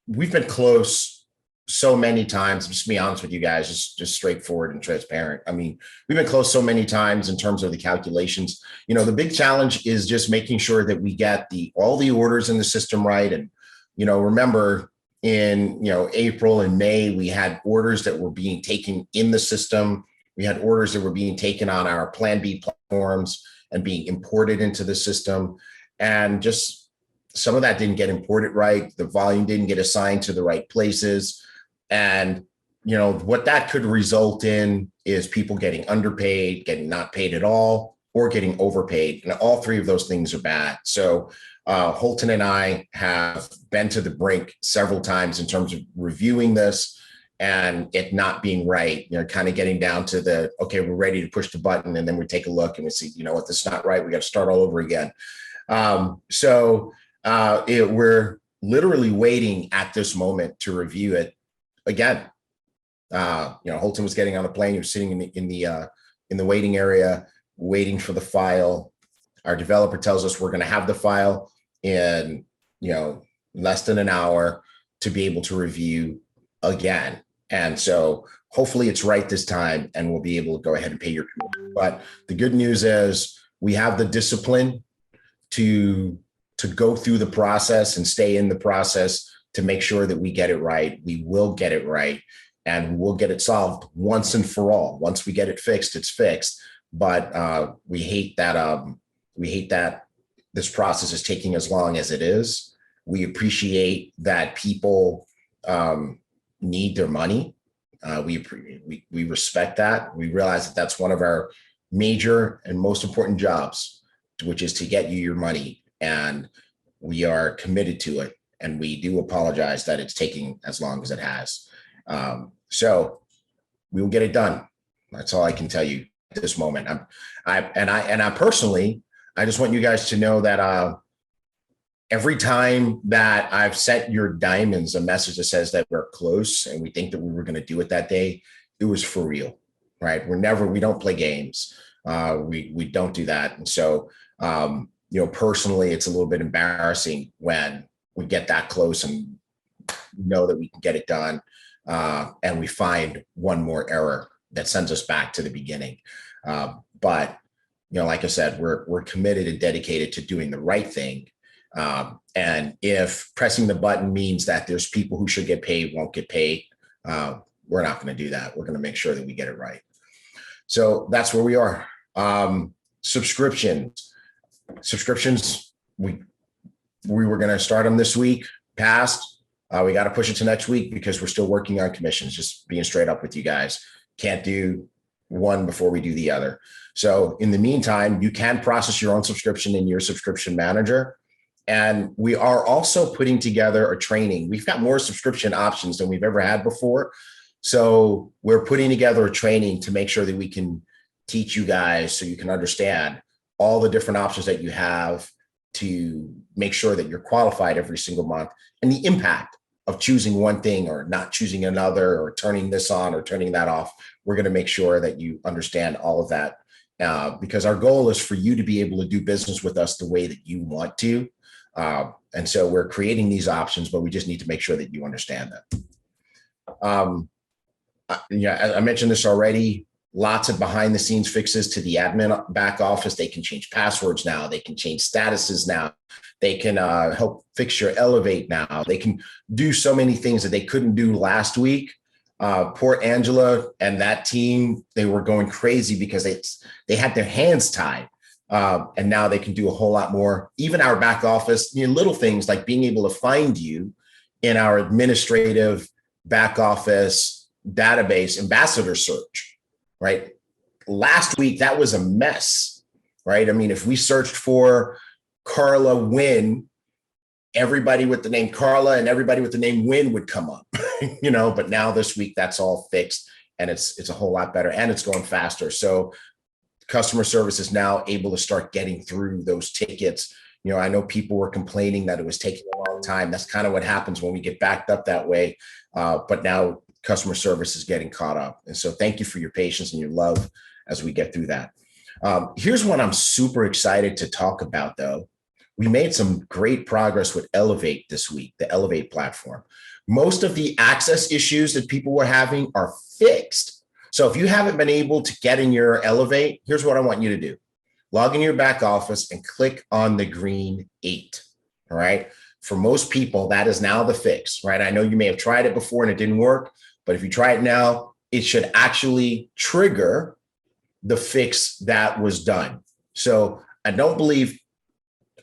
we've been close so many times, just to be honest with you guys, just straightforward and transparent. I mean, we've been close so many times in terms of the calculations. The big challenge is just making sure that we get all the orders in the system right. And, remember in, April and May, we had orders that were being taken in the system. We had orders that were being taken on our Plan B platforms and being imported into the system. And just some of that didn't get imported right. The volume didn't get assigned to the right places. And, what that could result in is people getting underpaid, getting not paid at all, or getting overpaid. And all three of those things are bad. So Holton and I have been to the brink several times in terms of reviewing this and it not being right, kind of getting down to okay, we're ready to push the button. And then we take a look and we see, what, this is not right. We got to start all over again. We're literally waiting at this moment to review it again. Holton was getting on a plane. He was sitting in the waiting area, waiting for the file. Our developer tells us we're going to have the file in, less than an hour to be able to review again. And so hopefully it's right this time and we'll be able to go ahead and pay your commission. But the good news is we have the discipline to go through the process and stay in the process to make sure that we get it right. We will get it right and we'll get it solved once and for all. Once we get it fixed, it's fixed. But we hate that this process is taking as long as it is. We appreciate that people need their money. We respect that. We realize that that's one of our major and most important jobs, which is to get you your money. And we are committed to it. And we do apologize that it's taking as long as it has. So we will get it done. That's all I can tell you at this moment. I personally, I just want you guys to know that every time that I've sent your diamonds a message that says that we're close and we think that we were going to do it that day, it was for real, right? We don't play games. We don't do that. And so, personally, it's a little bit embarrassing when we get that close and know that we can get it done. And we find one more error that sends us back to the beginning. But, like I said, we're committed and dedicated to doing the right thing. And if pressing the button means that there's people who should get paid, won't get paid, we're not going to do that. We're going to make sure that we get it right. So that's where we are. Subscriptions, we were going to start them this week, passed. We got to push it to next week because we're still working on commissions, just being straight up with you guys. Can't do one before we do the other. So in the meantime, you can process your own subscription in your subscription manager. And we are also putting together a training. We've got more subscription options than we've ever had before. So we're putting together a training to make sure that we can teach you guys so you can understand all the different options that you have to make sure that you're qualified every single month and the impact of choosing one thing or not choosing another or turning this on or turning that off. We're going to make sure that you understand all of that because our goal is for you to be able to do business with us the way that you want to. And so we're creating these options, but we just need to make sure that you understand them. I mentioned this already. Lots of behind the scenes fixes to the admin back office. They can change passwords now. They can change statuses now. They can help fix your Elevate now. They can do so many things that they couldn't do last week. Poor Angela and that team, they were going crazy because they had their hands tied. And now they can do a whole lot more. Even our back office, little things like being able to find you in our administrative back office, database ambassador search, right? Last week, that was a mess, right? I mean, if we searched for Carla Wynn, everybody with the name Carla and everybody with the name Wynn would come up, you know, but now this week that's all fixed and it's a whole lot better and it's going faster. So customer service is now able to start getting through those tickets. You know, I know people were complaining that it was taking a long time. That's kind of what happens when we get backed up that way. But now customer service is getting caught up. And so thank you for your patience and your love as we get through that. Here's what I'm super excited to talk about, though. We made some great progress with Elevate this week, the Elevate platform. Most of the access issues that people were having are fixed. So if you haven't been able to get in your Elevate, here's what I want you to do. Log in your back office and click on the green 8, all right? For most people, that is now the fix, right? I know you may have tried it before and it didn't work, but if you try it now, it should actually trigger the fix that was done. So I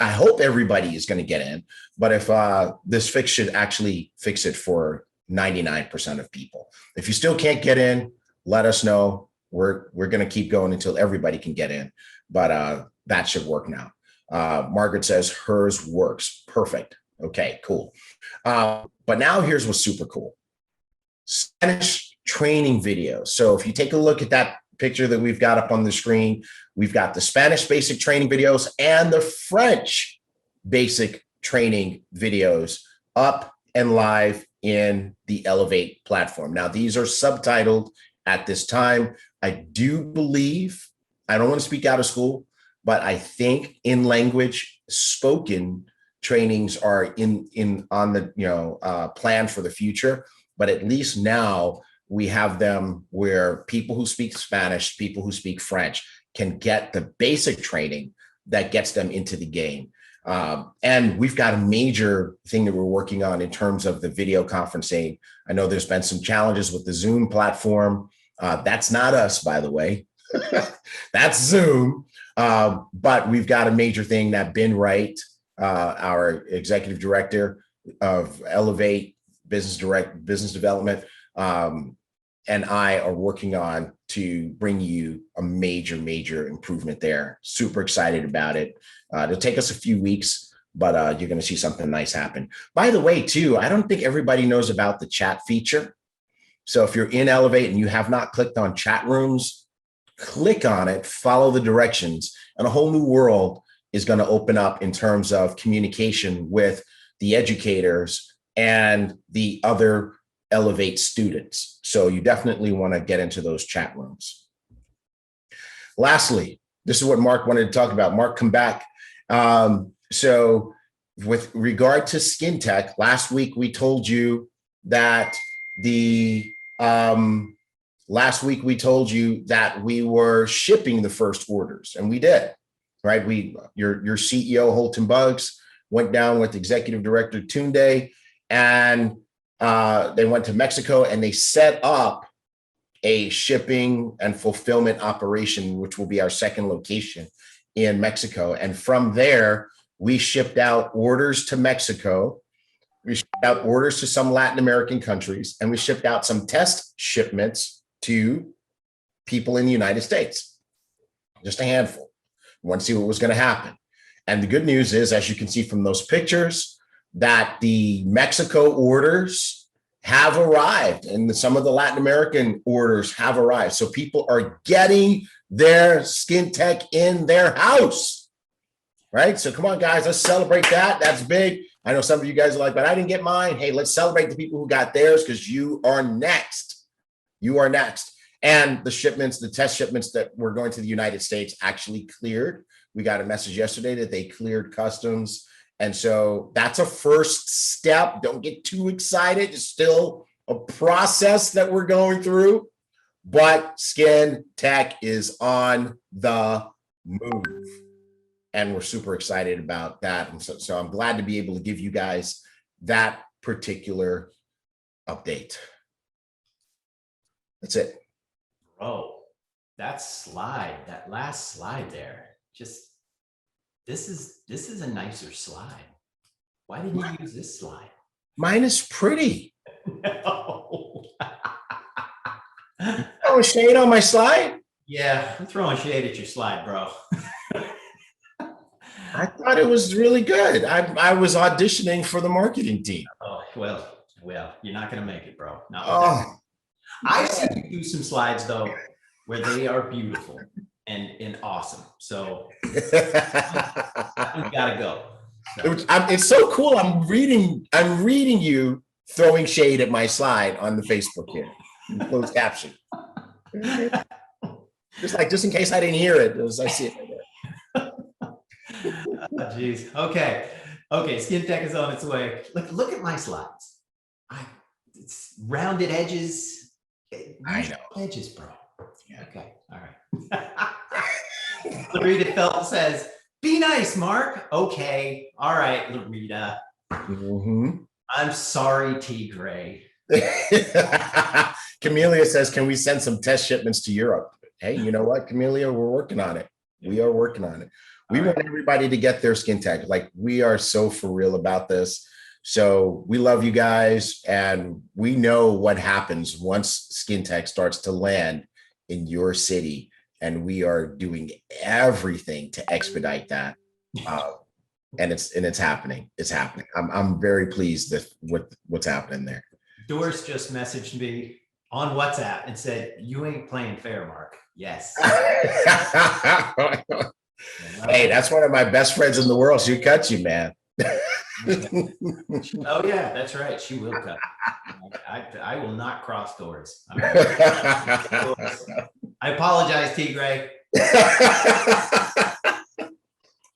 hope everybody is going to get in, but if this fix should actually fix it for 99% of people. If you still can't get in, let us know. We're going to keep going until everybody can get in, but that should work now. Margaret says hers works. Perfect. Okay, cool. But now here's what's super cool. Spanish training videos. So if you take a look at that picture that we've got up on the screen, we've got the Spanish basic training videos and the French basic training videos up and live in the Elevate platform. Now, these are subtitled at this time. I do believe, I don't want to speak out of school, but I think in language spoken trainings are on the plan for the future. But at least now we have them where people who speak Spanish, people who speak French can get the basic training that gets them into the game. And we've got a major thing that we're working on in terms of the video conferencing. I know there's been some challenges with the Zoom platform. That's not us, by the way. That's Zoom. But we've got a major thing that Ben Wright, our executive director of Elevate Business Development, and I are working on to bring you a major improvement there. Super excited about it. It'll take us a few weeks, but you're going to see something nice happen. By the way, too, I don't think everybody knows about the chat feature. So if you're in Elevate and you have not clicked on chat rooms, click on it, follow the directions, and a whole new world is going to open up in terms of communication with the educators and the other Elevate students. So you definitely want to get into those chat rooms. Lastly, this is what Mark wanted to talk about. Mark, come back. So with regard to SkinTech, last week we told you that we were shipping the first orders, and we did, right? Your CEO Holton Buggs went down with Executive Director Tunde, and they went to Mexico and they set up a shipping and fulfillment operation, which will be our second location in Mexico. And from there, we shipped out orders to Mexico. We shipped out orders to some Latin American countries, and we shipped out some test shipments to people in the United States, just a handful. We want to see what was going to happen. And the good news is, as you can see from those pictures, that the Mexico orders have arrived and some of the Latin American orders have arrived. So people are getting their SkinTech in their house, right? So come on, guys, let's celebrate that. That's big. I know some of you guys are like, but I didn't get mine. Hey, let's celebrate the people who got theirs, because you are next. You are next. And the shipments, the test shipments that were going to the United States actually cleared. We got a message yesterday that they cleared customs. And so that's a first step. Don't get too excited. It's still a process that we're going through, but SkinTech is on the move. And we're super excited about that. And so I'm glad to be able to give you guys that particular update. That's it. Bro, that last slide there, just this is a nicer slide. Why didn't you use this slide? Mine is pretty. No. Oh, shade on my slide? Yeah, I'm throwing shade at your slide, bro. I thought it was really good. I was auditioning for the marketing team. Oh, well, you're not going to make it, bro. Not with that. Oh, I've seen you do some slides, though, where they are beautiful and awesome. So you got to go. So. It's so cool. I'm reading you throwing shade at my slide on the Facebook here. Closed caption. Just in case I didn't hear it, as I see it right there. Jeez. Okay. SkinTech is on its way. Look at my slides. It's rounded edges. I know. Edges, bro. Yeah. Okay. All right. Larita Felt says, "Be nice, Mark." Okay. All right, Larita. I'm sorry, T. Gray. Camellia says, "Can we send some test shipments to Europe?" Hey, you know what, Camellia? We're working on it. We are working on it. We want everybody to get their SkinTech. Like, we are so for real about this. So we love you guys, and we know what happens once SkinTech starts to land in your city, and we are doing everything to expedite that. And it's happening. It's happening. I'm very pleased with what's happening there. Doris just messaged me on WhatsApp and said, "You ain't playing fair, Mark." Yes. Hey, that's one of my best friends in the world. She'll cut you, man. Oh yeah, that's right. She will cut. I will not cross Doris. I apologize, T. Gray.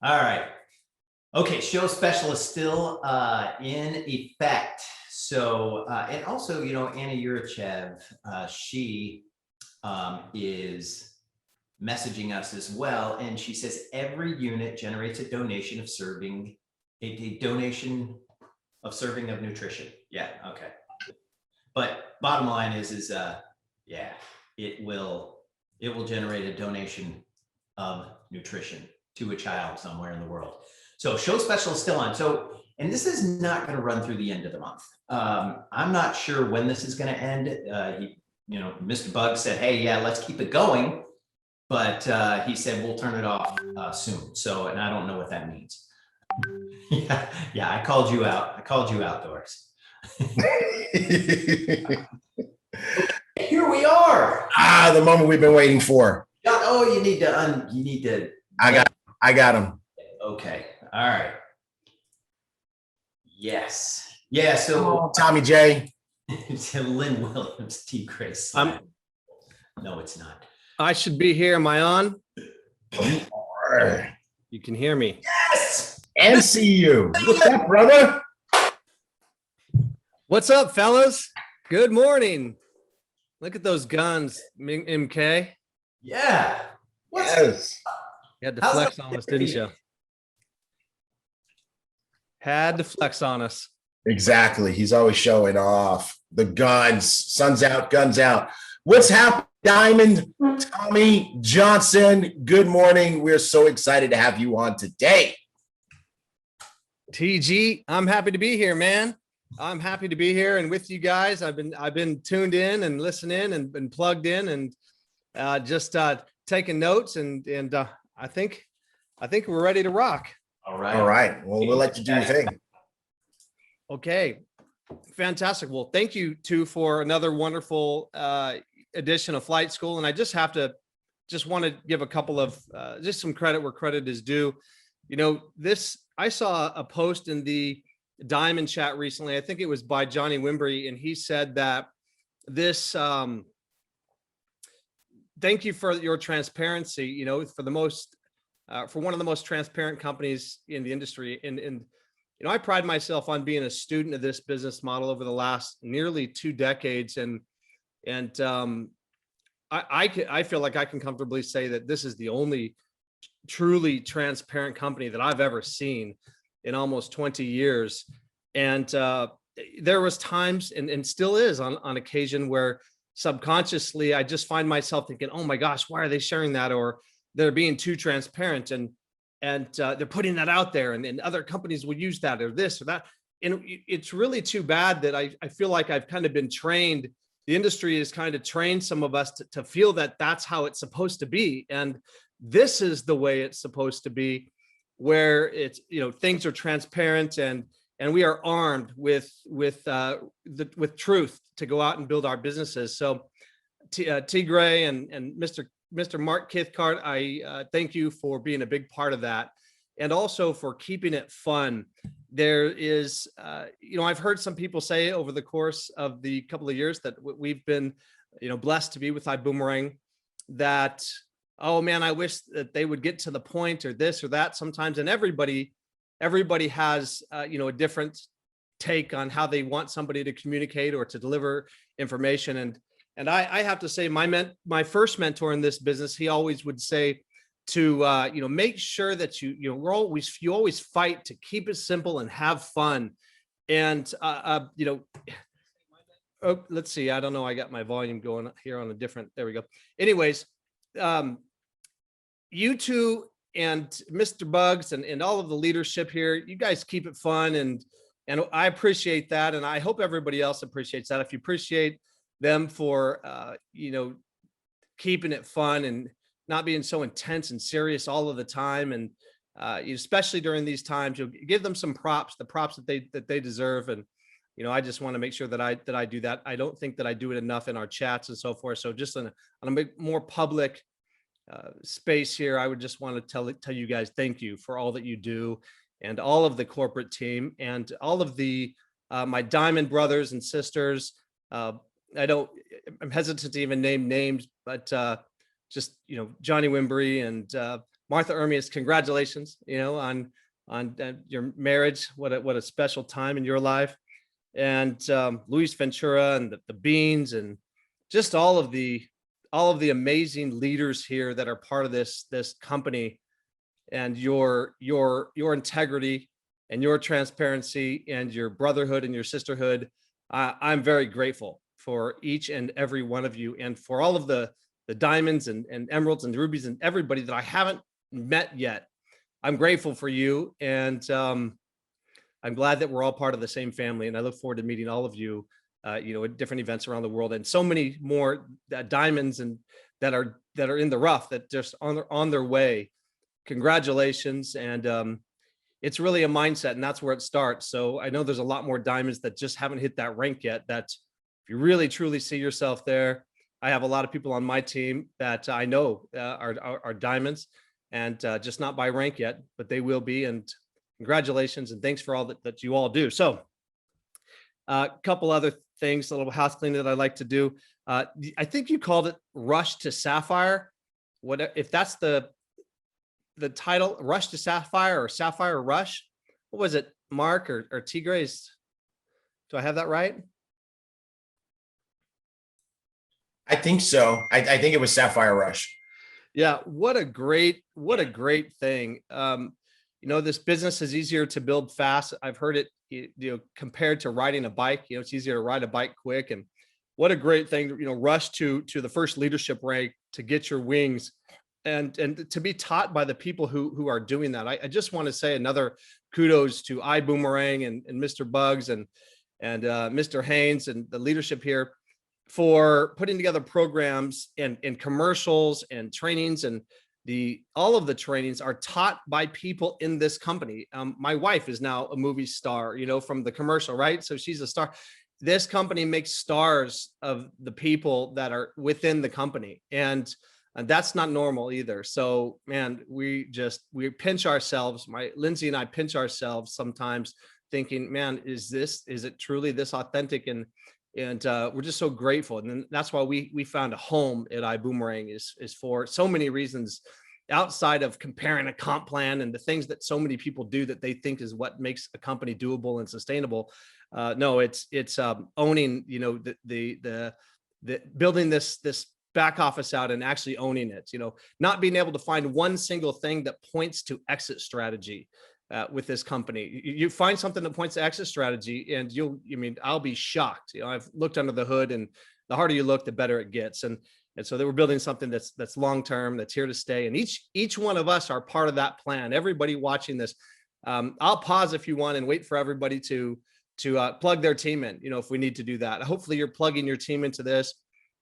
All right. Okay, show specialist still in effect. So, and also, Anna Yurichev, she is messaging us as well. And she says, every unit generates a donation of serving, a donation of serving of nutrition. Yeah, okay. But bottom line is yeah, it will generate a donation of nutrition to a child somewhere in the world. So show special is still on. So, and this is not going to run through the end of the month. I'm not sure when this is going to end. Mr. Bug said, "Hey, yeah, let's keep it going." But he said, "We'll turn it off soon." So, and I don't know what that means. Yeah, I called you out. Doris. Here we are. The moment we've been waiting for. Oh, you need to. I got him. Okay. All right. Yes. Yeah. So Tommy J. Lynn Williams, T. Grace. No, it's not. I should be here. Am I on? You are. You can hear me. Yes. And see you. What's up, brother? What's up, fellas? Good morning. Look at those guns, MK. Yeah. Yes. You had to flex on us, didn't you? Had to flex on us. Exactly. He's always showing off the guns. Sun's out, guns out. What's happening, Diamond? Tommy Johnson, good morning. We're so excited to have you on today. TG, I'm happy to be here, man. I'm happy to be here and with you guys. I've been tuned in and listening and been plugged in and just taking notes and I think we're ready to rock. All right. All right. Well, we'll let you do your thing. Okay. Fantastic. Well, thank you too for another wonderful edition of Flight School. And I just want to give a couple of just some credit where credit is due. I saw a post in the Diamond chat recently. I think it was by Johnny Wimbury, and he said that this thank you for your transparency, for one of the most transparent companies in the industry. And I pride myself on being a student of this business model over the last nearly 2 decades. And I feel like I can comfortably say that this is the only truly transparent company that I've ever seen in almost 20 years. And there was times and still is on occasion where subconsciously I just find myself thinking, oh my gosh, why are they sharing that? Or they're being too transparent and they're putting that out there and other companies will use that or this or that. And it's really too bad that I feel like I've kind of been trained the industry has kind of trained some of us to feel that that's how it's supposed to be. And this is the way it's supposed to be, where it's, things are transparent and we are armed with truth to go out and build our businesses. So Tigray and Mr. Mark Cathcart, I thank you for being a big part of that, and also for keeping it fun. There is, I've heard some people say over the course of the couple of years that we've been, blessed to be with Ibüümerang, that, oh man, I wish that they would get to the point or this or that sometimes. And everybody has, a different take on how they want somebody to communicate or to deliver information. And I have to say, my first mentor in this business, he always would say to, make sure that you always fight to keep it simple and have fun. And, oh, let's see, I don't know. I got my volume going here on a different, there we go. Anyways, you two and Mr. Bugs and all of the leadership here, you guys keep it fun. And I appreciate that. And I hope everybody else appreciates that. If you appreciate them for, keeping it fun and not being so intense and serious all of the time. And especially during these times, you'll give them some props, the props that they deserve. And, I just want to make sure that I do that. I don't think that I do it enough in our chats and so forth. So just on a more public space here, I would just want to tell you guys, thank you for all that you do, and all of the corporate team and all of the, my diamond brothers and sisters. I'm hesitant to even name names, but just, Johnny Wimbrey and Martha Ermias, congratulations, on your marriage. What a special time in your life. And Luis Ventura and the Beans, and just all of the amazing leaders here that are part of this company, and your integrity and your transparency and your brotherhood and your sisterhood. I'm very grateful for each and every one of you, and for all of the diamonds and emeralds and rubies and everybody that I haven't met yet. I'm grateful for you, and I'm glad that we're all part of the same family, and I look forward to meeting all of you, at different events around the world, and so many more diamonds and that are in the rough, that just on their way. Congratulations. And it's really a mindset, and that's where it starts. So I know there's a lot more diamonds that just haven't hit that rank yet, that if you really truly see yourself there. I have a lot of people on my team that I know are diamonds, and just not by rank yet, but they will be. And congratulations, and thanks for all that you all do. So a couple other things, a little house cleaning that I like to do. I think you called it Rush to Sapphire. What if that's the title, Rush to Sapphire or Sapphire Rush? What was it, Mark or Tigray? Do I have that right? I think so. I think it was Sapphire Rush. Yeah, what a great thing. This business is easier to build fast. I've heard it, compared to riding a bike. It's easier to ride a bike quick. And what a great thing, rush to the first leadership rank, to get your wings, and to be taught by the people who are doing that. I just want to say another kudos to Ibüümerang and Mr. Bugs and Mr. Haynes and the leadership here for putting together programs and commercials and trainings, and all of the trainings are taught by people in this company. My wife is now a movie star, from the commercial, right? So she's a star. This company makes stars of the people that are within the company, and that's not normal either. So, man, we pinch ourselves. Lindsay and I pinch ourselves sometimes, thinking, man, is it truly this authentic? And we're just so grateful. And that's why we found a home at Ibüümerang, is for so many reasons outside of comparing a comp plan and the things that so many people do that they think is what makes a company doable and sustainable. No, it's owning, the building this back office out and actually owning it, not being able to find one single thing that points to exit strategy. With this company, you find something that points to exit strategy, and I'll be shocked. I've looked under the hood, and the harder you look, the better it gets. And so they were building something that's long-term, that's here to stay. And each one of us are part of that plan. Everybody watching this, I'll pause if you want and wait for everybody to plug their team in, if we need to do that. Hopefully you're plugging your team into this,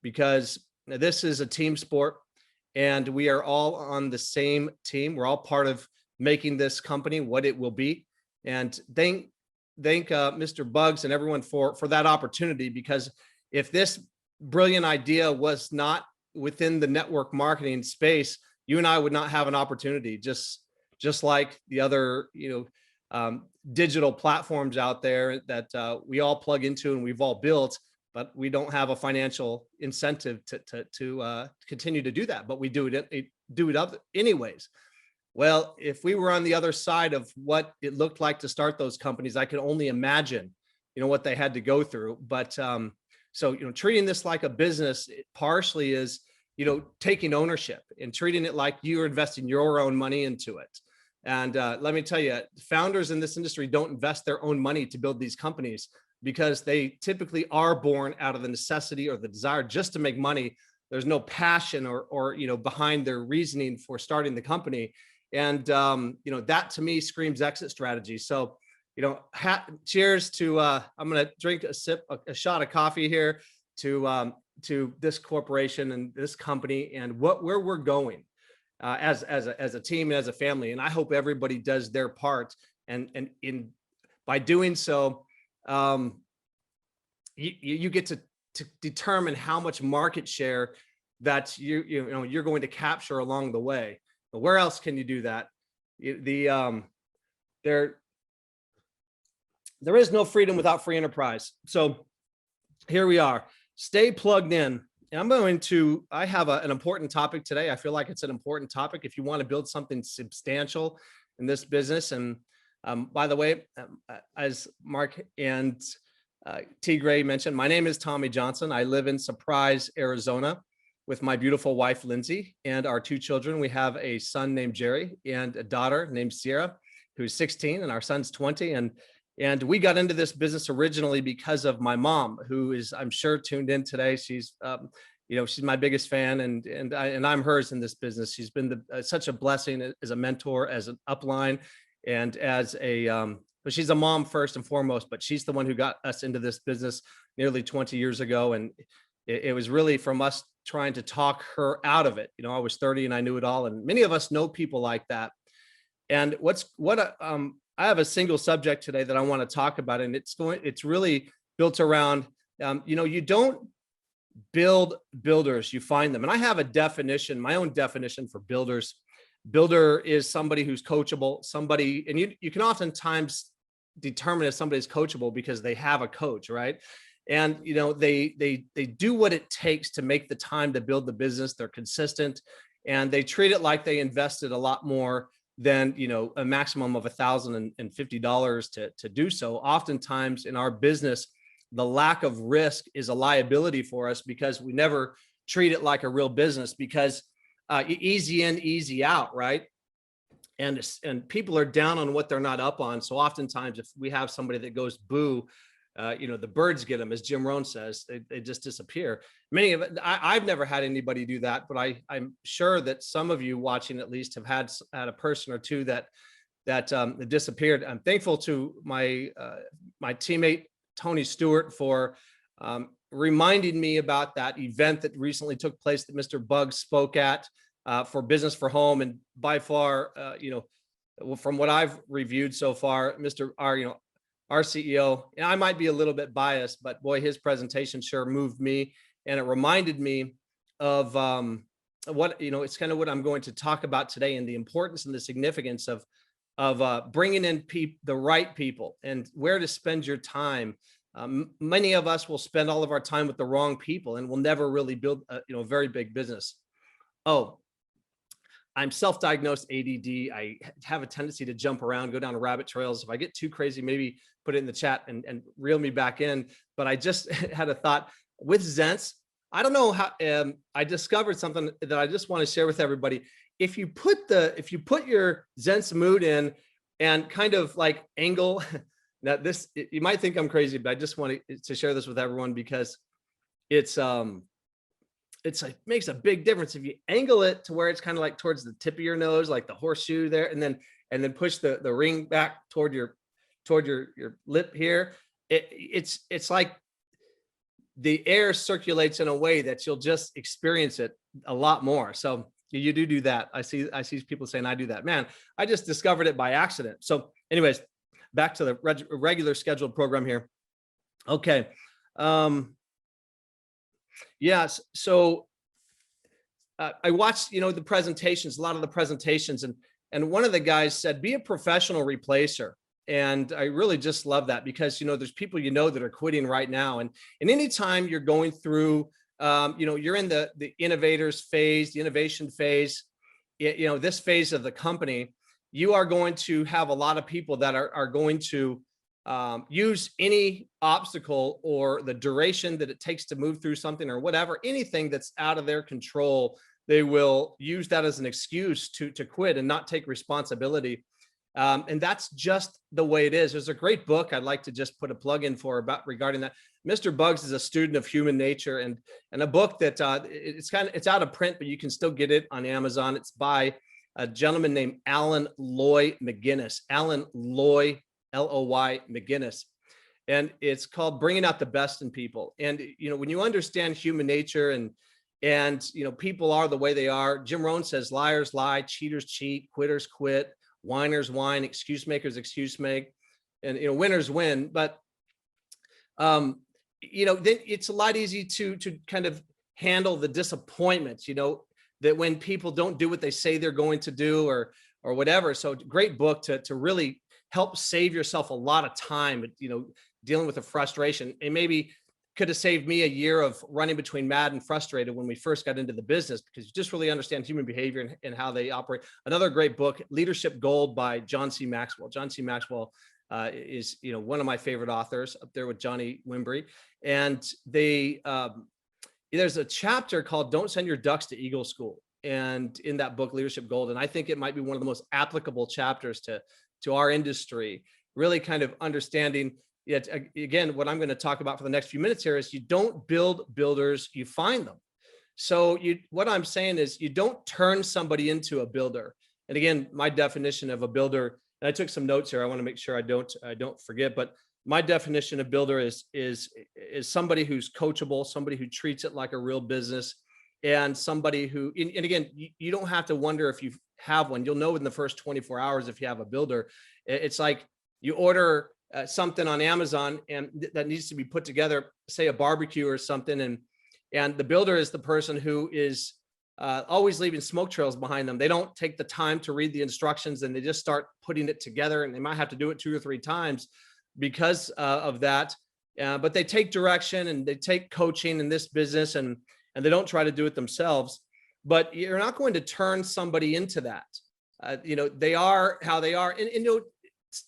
because this is a team sport and we are all on the same team. We're all part of making this company what it will be. And thank Mr. Bugs and everyone for that opportunity, because if this brilliant idea was not within the network marketing space, you and I would not have an opportunity, just like the other, digital platforms out there that we all plug into and we've all built, but we don't have a financial incentive to continue to do that, but we do it anyways. Well, if we were on the other side of what it looked like to start those companies, I could only imagine, what they had to go through. But so, treating this like a business, it partially is, taking ownership and treating it like you're investing your own money into it. And let me tell you, founders in this industry don't invest their own money to build these companies, because they typically are born out of the necessity or the desire just to make money. There's no passion or behind their reasoning for starting the company. And that to me screams exit strategy. So, cheers to I'm going to drink a shot of coffee here to this corporation and this company and where we're going as a team and as a family. And I hope everybody does their part. And by doing so, you get to determine how much market share that you're going to capture along the way. But where else can you do that? There is no freedom without free enterprise. So here we are. Stay plugged in. And I have an important topic today. I feel like it's an important topic if you want to build something substantial in this business. And by the way, as Mark and T. Gray mentioned, my name is Tommy Johnson. I live in Surprise, Arizona, with my beautiful wife, Lindsay, and our two children. We have a son named Jerry and a daughter named Sierra, who's 16, and our son's 20. And we got into this business originally because of my mom, who is, I'm sure, tuned in today. She's, she's my biggest fan, and I'm hers in this business. She's been such a blessing as a mentor, as an upline, and as but she's a mom first and foremost, but she's the one who got us into this business nearly 20 years ago. And it was really from us trying to talk her out of it. I was 30 and I knew it all. And many of us know people like that. And I have a single subject today that I want to talk about, and it's really built around, you don't build builders, you find them. And I have a definition, my own definition for builders. Builder is somebody who's coachable, and you can oftentimes determine if somebody's coachable because they have a coach, right? And they do what it takes to make the time to build the business. They're consistent, and they treat it like they invested a lot more than a maximum of $1,050 to do so. Oftentimes in our business, the lack of risk is a liability for us because we never treat it like a real business, because easy in, easy out, right? And people are down on what they're not up on. So oftentimes if we have somebody that goes boo, the birds get them, as Jim Rohn says, they just disappear. Many of it, I've never had anybody do that, but I'm sure that some of you watching at least have had a person or two that disappeared. I'm thankful to my teammate, Tony Stewart, for reminding me about that event that recently took place that Mr. Bugs spoke at for Business for Home. And by far, from what I've reviewed so far, our CEO, and I might be a little bit biased, but boy, his presentation sure moved me. And it reminded me of what, it's kind of what I'm going to talk about today, and the importance and the significance of bringing in the right people and where to spend your time. Many of us will spend all of our time with the wrong people, and we'll never really build a very big business. Oh, I'm self-diagnosed ADD. I have a tendency to jump around, go down rabbit trails. If I get too crazy, maybe put it in the chat and reel me back in. But I just had a thought with Zents. I don't know how, I discovered something that I just want to share with everybody. If you put your Zents mood in and kind of like angle, now you might think I'm crazy, but I just want to share this with everyone because it makes a big difference. If you angle it to where it's kind of like towards the tip of your nose, like the horseshoe there, and then push the ring back toward your lip here, it's like the air circulates in a way that you'll just experience it a lot more. So you do that. I see people saying I do that. Man, I just discovered it by accident. So anyways, back to the regular scheduled program here. Okay. Yes. So I watched, the presentations, a lot of the presentations, and one of the guys said, be a professional replacer. And I really just love that because, there's people, that are quitting right now. And anytime you're going through, you're in the innovators phase, the innovation phase, this phase of the company, you are going to have a lot of people that are going to use any obstacle or the duration that it takes to move through something or whatever, anything that's out of their control, they will use that as an excuse to quit and not take responsibility. And that's just the way it is. There's a great book I'd like to just put a plug in for regarding that. Mr. Bugs is a student of human nature, and a book that it's out of print, but you can still get it on Amazon. It's by a gentleman named Alan Loy McGinnis. Alan Loy, L-O-Y McGinnis. And it's called Bringing Out the Best in People. And, when you understand human nature and people are the way they are, Jim Rohn says, liars lie, cheaters cheat, quitters quit, whiners whine, excuse makers excuse make, and, winners win. But, then it's a lot easy to kind of handle the disappointments, that when people don't do what they say they're going to do or whatever. So great book to really help save yourself a lot of time, dealing with the frustration. And maybe could have saved me a year of running between mad and frustrated when we first got into the business, because you just really understand human behavior and how they operate. Another great book, Leadership Gold by John C. Maxwell. John C. Maxwell is, one of my favorite authors, up there with Johnny Wimbrey. And there's a chapter called Don't Send Your Ducks to Eagle School. And in that book, Leadership Gold, and I think it might be one of the most applicable chapters to our industry, really kind of understanding it. Again, what I'm going to talk about for the next few minutes here is you don't build builders, you find them. So what I'm saying is you don't turn somebody into a builder. And again, my definition of a builder, and I took some notes here, I want to make sure I don't forget, but my definition of builder is somebody who's coachable, somebody who treats it like a real business, and somebody who, and again, you don't have to wonder if you have one. You'll know in the first 24 hours if you have a builder. It's like you order something on Amazon and that needs to be put together, say a barbecue or something, and the builder is the person who is always leaving smoke trails behind them. They don't take the time to read the instructions and they just start putting it together, and they might have to do it 2 or 3 times because of that. But they take direction and they take coaching in this business, and they don't try to do it themselves. But you're not going to turn somebody into that. They are how they are. And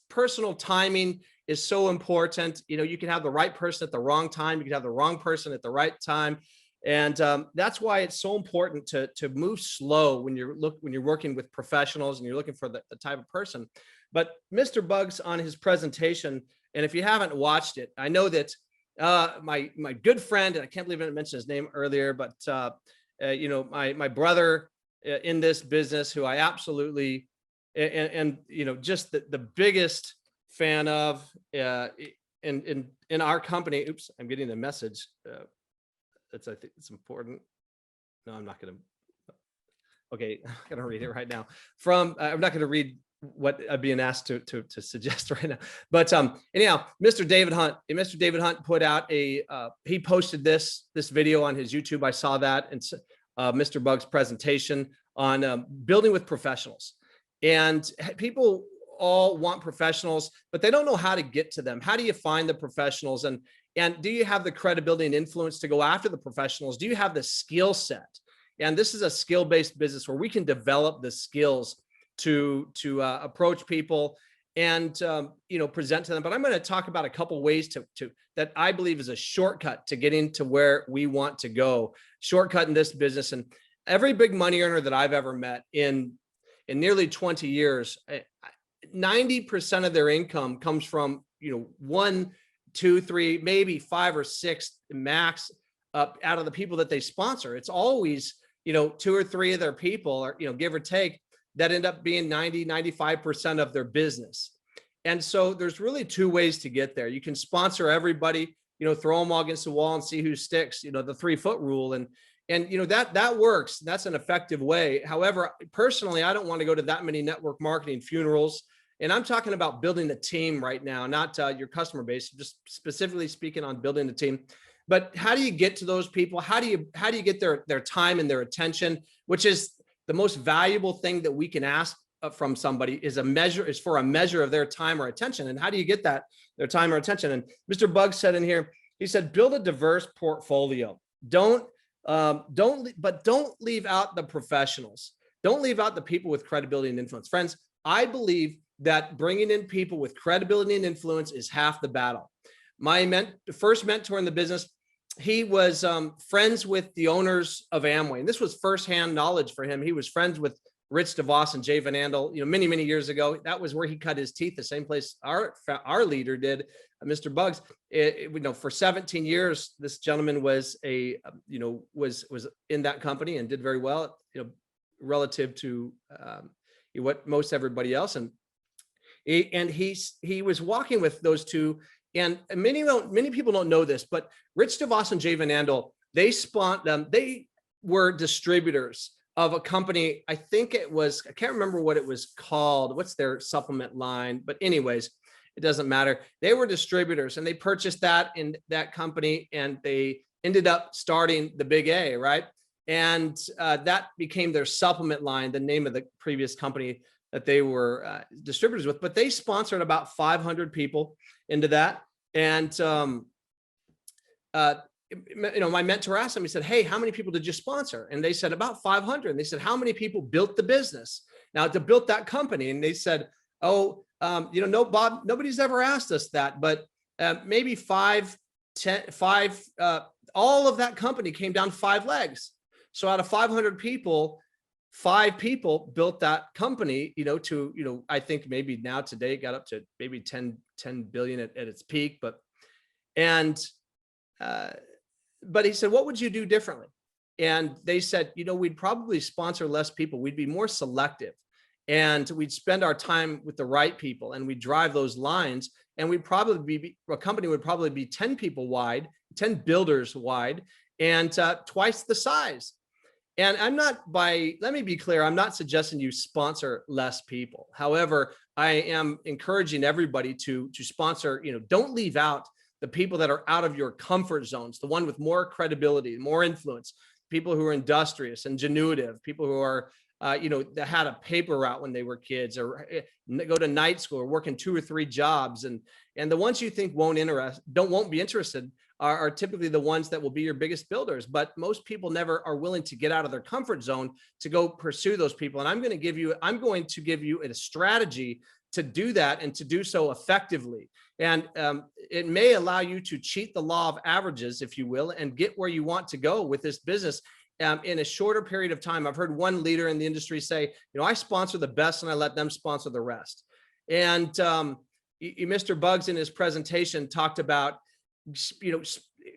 personal timing is so important. You can have the right person at the wrong time. You can have the wrong person at the right time. And that's why it's so important to move slow when you're working with professionals and you're looking for the type of person. But Mr. Bugs on his presentation, and if you haven't watched it, I know that my good friend, and I can't believe I didn't mention his name earlier, but my brother in this business, who I absolutely and just the biggest fan of in our company. Oops, I'm getting a message. I think it's important. No, I'm not going to. Okay, I'm going to read it right now. I'm not going to read what I'm being asked to suggest right now. But anyhow, Mr. David Hunt put out he posted this video on his YouTube. I saw that, and Mr. Bugs' presentation on building with professionals. And people all want professionals, but they don't know how to get to them. How do you find the professionals? And do you have the credibility and influence to go after the professionals? Do you have the skill set? And this is a skill-based business where we can develop the skills to approach people and present to them. But I'm going to talk about a couple ways that I believe is a shortcut to getting to where we want to go. Shortcut in this business. And every big money earner that I've ever met in nearly 20 years, 90% of their income comes from 1, 2, 3, maybe 5 or 6 max out of the people that they sponsor. It's always 2 or 3 of their people, or give or take, that end up being 90, 95% of their business. And so there's really two ways to get there. You can sponsor everybody, throw them all against the wall and see who sticks, the 3-foot rule. And that works. That's an effective way. However, personally, I don't want to go to that many network marketing funerals. And I'm talking about building a team right now, not your customer base, just specifically speaking on building a team. But how do you get to those people? How do you get their time and their attention, which is the most valuable thing that we can ask from somebody is for a measure of their time or attention. And how do you get their time or attention? And Mr. Buggs said in here, he said, build a diverse portfolio. Don't leave out the professionals. Don't leave out the people with credibility and influence. Friends, I believe that bringing in people with credibility and influence is half the battle. My first mentor in the business, he was friends with the owners of Amway. And this was firsthand knowledge for him. He was friends with Rich DeVos and Jay Van Andel, many, many years ago. That was where he cut his teeth, the same place our leader did, Mr. Buggs. For 17 years, this gentleman was was in that company and did very well, relative to what most everybody else. And he was walking with those two. And many people don't know this, but Rich DeVos and Jay Van Andel, they were distributors of a company. I think I can't remember what it was called. What's their supplement line? But anyways, it doesn't matter. They were distributors and they purchased that in that company and they ended up starting the Big A, right? And that became their supplement line, the name of the previous company that they were distributors with. But they sponsored about 500 people into that. And my mentor asked them, he said, hey, how many people did you sponsor? And they said about 500. And they said, how many people built the business? Now to build that company. And they said, no, Bob, nobody's ever asked us that, but maybe 5, all of that company came down 5 legs. So out of 500 people, 5 people built that company, I think maybe now today it got up to maybe 10 billion at its peak, but he said, what would you do differently? And they said, we'd probably sponsor less people. We'd be more selective and we'd spend our time with the right people and we'd drive those lines. And a company would probably be 10 people wide, 10 builders wide, and twice the size. And let me be clear, I'm not suggesting you sponsor less people. However, I am encouraging everybody to sponsor, don't leave out the people that are out of your comfort zones, the one with more credibility, more influence, people who are industrious, ingenuitive, people who are, that had a paper route when they were kids or go to night school or working 2 or 3 jobs. And the ones you think won't be interested are typically the ones that will be your biggest builders. But most people never are willing to get out of their comfort zone to go pursue those people. And I'm going to give you a strategy to do that and to do so effectively. And it may allow you to cheat the law of averages, if you will, and get where you want to go with this business in a shorter period of time. I've heard one leader in the industry say, I sponsor the best and I let them sponsor the rest. And Mr. Buggs in his presentation talked about,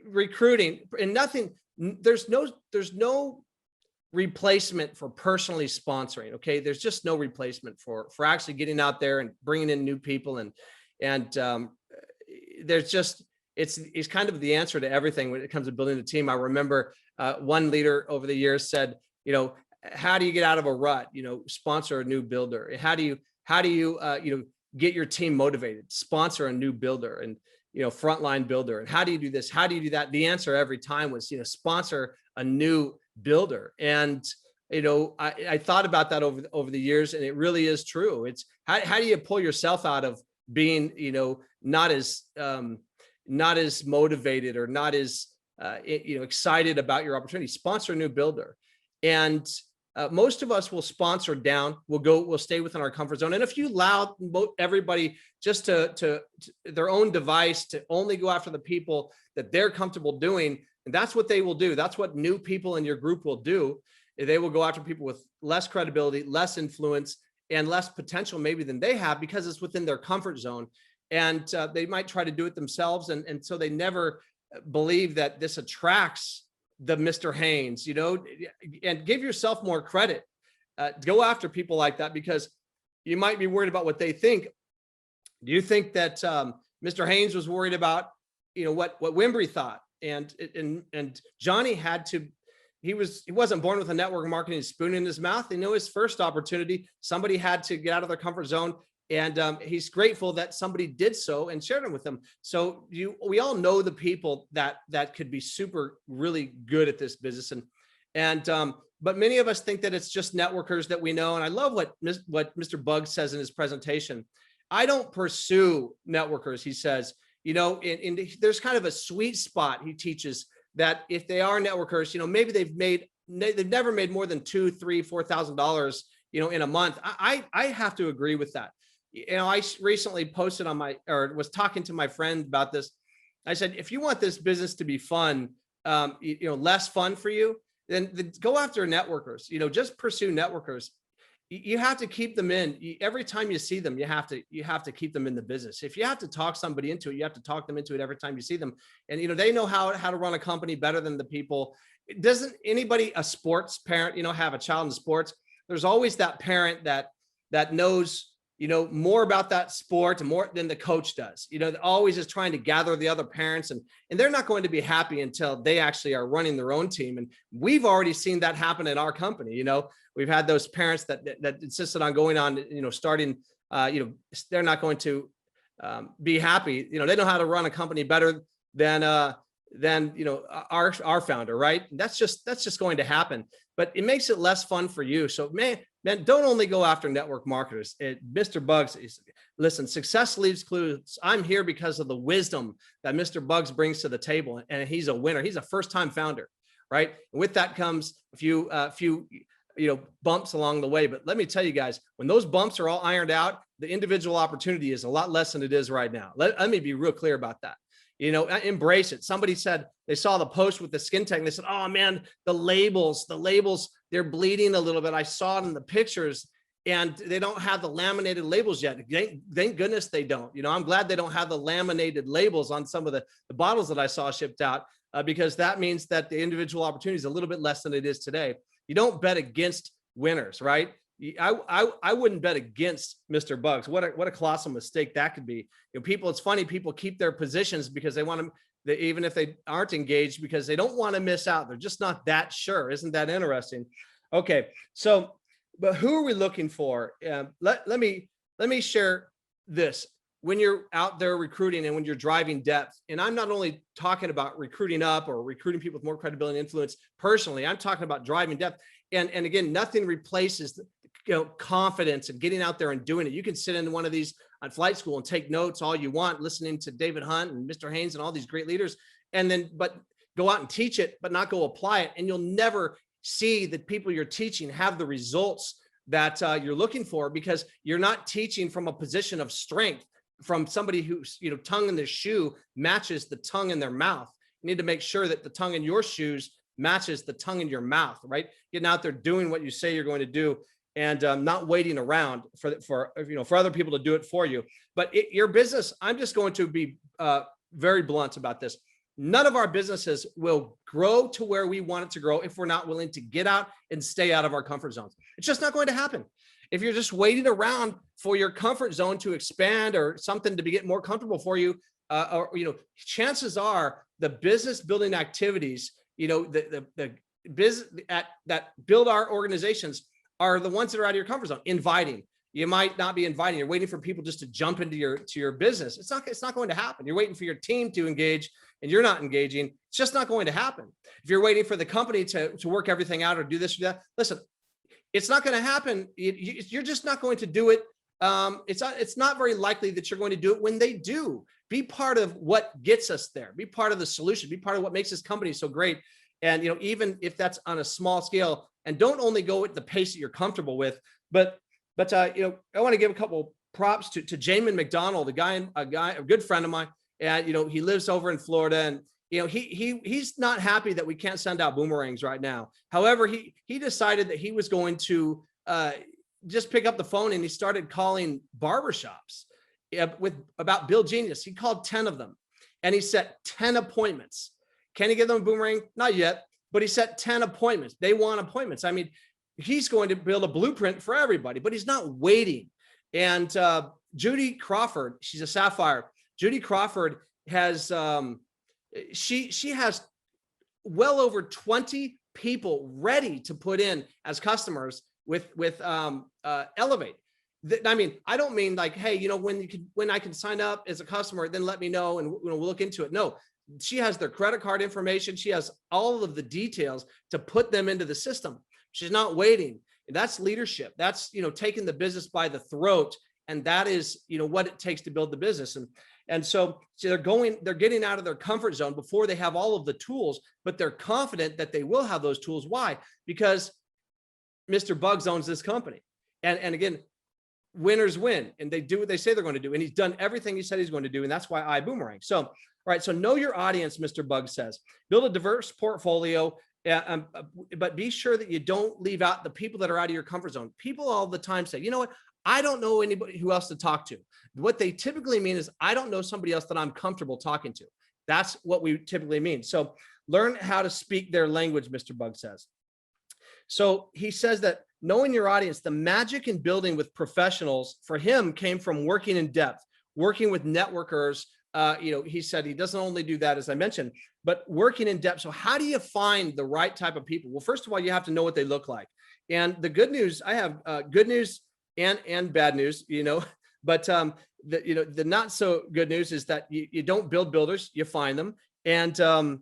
recruiting and there's no replacement for personally sponsoring. Okay. There's just no replacement for actually getting out there and bringing in new people. And there's just, it's kind of the answer to everything when it comes to building a team. I remember one leader over the years said, how do you get out of a rut? Sponsor a new builder. How do you get your team motivated? Sponsor a new builder and, frontline builder. And how do you do this? How do you do that? The answer every time was, sponsor a new builder. And, I thought about that over the years, and it really is true. It's how do you pull yourself out of being, not as motivated or not as, excited about your opportunity? Sponsor a new builder. And most of us will sponsor down. We'll stay within our comfort zone. And if you allow everybody just to their own device to only go after the people that they're comfortable doing, and that's what they will do. That's what new people in your group will do. They will go after people with less credibility, less influence, and less potential maybe than they have because it's within their comfort zone. And they might try to do it themselves. And so they never believe that this attracts the Mr. Haynes, and give yourself more credit. Go after people like that because you might be worried about what they think. Do you think that Mr. Haynes was worried about, what Wimbrey thought? And Johnny had to, he wasn't born with a network marketing spoon in his mouth. They know his first opportunity, somebody had to get out of their comfort zone. And he's grateful that somebody did so and shared them with him. So we all know the people that could be really good at this business. But many of us think that it's just networkers that we know. And I love what Mr. Buggs says in his presentation. I don't pursue networkers, he says. There's kind of a sweet spot, he teaches, that if they are networkers, maybe they've never made more than $2,000, $3,000, $4,000, in a month. I have to agree with that. I recently posted was talking to my friend about this. I said, if you want this business to be fun, less fun for you, then go after networkers, just pursue networkers. You have to keep them in. Every time you see them, you have to keep them in the business. If you have to talk somebody into it, you have to talk them into it every time you see them. And, they know how to run a company better than the people. Doesn't anybody, a sports parent, have a child in sports? There's always that parent that knows, more about that sport and more than the coach does, always is trying to gather the other parents, and they're not going to be happy until they actually are running their own team. And we've already seen that happen in our company. We've had those parents that insisted on going on, starting, they're not going to be happy. They know how to run a company better than our founder, right? That's just going to happen, but it makes it less fun for you. So man, don't only go after network marketers. Mr. Buggs, listen, success leaves clues. I'm here because of the wisdom that Mr. Buggs brings to the table, and he's a winner. He's a first-time founder, right? And with that comes a few bumps along the way. But let me tell you guys, when those bumps are all ironed out, the individual opportunity is a lot less than it is right now. Let me be real clear about that. Embrace it. Somebody said they saw the post with the SkinTech and they said, oh man, the labels, they're bleeding a little bit. I saw it in the pictures and they don't have the laminated labels yet. Thank goodness they don't. I'm glad they don't have the laminated labels on some of the bottles that I saw shipped out, because that means that the individual opportunity is a little bit less than it is today. You don't bet against winners, right? I wouldn't bet against Mr. Buggs. What a colossal mistake that could be. It's funny, people keep their positions because they want to, even if they aren't engaged, because they don't want to miss out. They're just not that sure. Isn't that interesting? Okay, so, but who are we looking for? Let me share this. When you're out there recruiting and when you're driving depth, and I'm not only talking about recruiting up or recruiting people with more credibility and influence personally, I'm talking about driving depth. And again, nothing replaces confidence and getting out there and doing it. You can sit in one of these on flight school and take notes all you want, listening to David Hunt and Mr. Haynes and all these great leaders, but go out and teach it, but not go apply it. And you'll never see the people you're teaching have the results that you're looking for, because you're not teaching from a position of strength, from somebody who's, tongue in their shoe matches the tongue in their mouth. You need to make sure that the tongue in your shoes matches the tongue in your mouth, right? Getting out there, doing what you say you're going to do, and not waiting around for other people to do it for you. But your business, I'm just going to be very blunt about this. None of our businesses will grow to where we want it to grow if we're not willing to get out and stay out of our comfort zones. It's just not going to happen. If you're just waiting around for your comfort zone to expand or something to get more comfortable for you, chances are the business building activities, the business that build our organizations are the ones that are out of your comfort zone. Inviting. You might not be inviting. You're waiting for people just to jump into your business. It's not going to happen. You're waiting for your team to engage and you're not engaging. It's just not going to happen. If you're waiting for the company to work everything out or do this or that, listen, it's not going to happen. You're just not going to do it. It's not very likely that you're going to do it when they do. Be part of what gets us there. Be part of the solution. Be part of what makes this company so great. And even if that's on a small scale, and don't only go at the pace that you're comfortable with, but I want to give a couple props to Jamin McDonald, a good friend of mine, and he lives over in Florida, and he's not happy that we can't send out boomerangs right now. However, he decided that he was going to just pick up the phone, and he started calling barbershops about Build Genius. He called 10 of them, and he set 10 appointments. Can he give them a boomerang? Not yet, but he set 10 appointments. They want appointments. I mean, he's going to build a blueprint for everybody, but he's not waiting. And Judy Crawford, she's a Sapphire. Judy Crawford has, she has well over 20 people ready to put in as customers with Elevate. I mean, I don't mean like, hey, you know, when I can sign up as a customer, then let me know and we'll look into it. No, she has their credit card information. She has all of the details to put them into the system. She's not waiting. That's leadership. That's, you know, taking the business by the throat. And that is, you know, what it takes to build the business. And so they're getting out of their comfort zone before they have all of the tools, but they're confident that they will have those tools. Why? Because Mr. Bugs owns this company. And again, winners win, and they do what they say they're going to do. And he's done everything he said he's going to do. And that's why Ibüümerang. So, all right. So know your audience, Mr. Bugs says, build a diverse portfolio, but be sure that you don't leave out the people that are out of your comfort zone. People all the time say, you know what? I don't know anybody who else to talk to. What they typically mean is, I don't know somebody else that I'm comfortable talking to. That's what we typically mean. So learn how to speak their language, Mr. Bug says. So he says that knowing your audience, the magic in building with professionals for him came from working in depth, working with networkers. You know, he said he doesn't only do that, as I mentioned, but working in depth. So how do you find the right type of people? Well, first of all, you have to know what they look like. And the good news, I have good news and bad news, you know, but the not so good news is that you don't build builders, you find them. And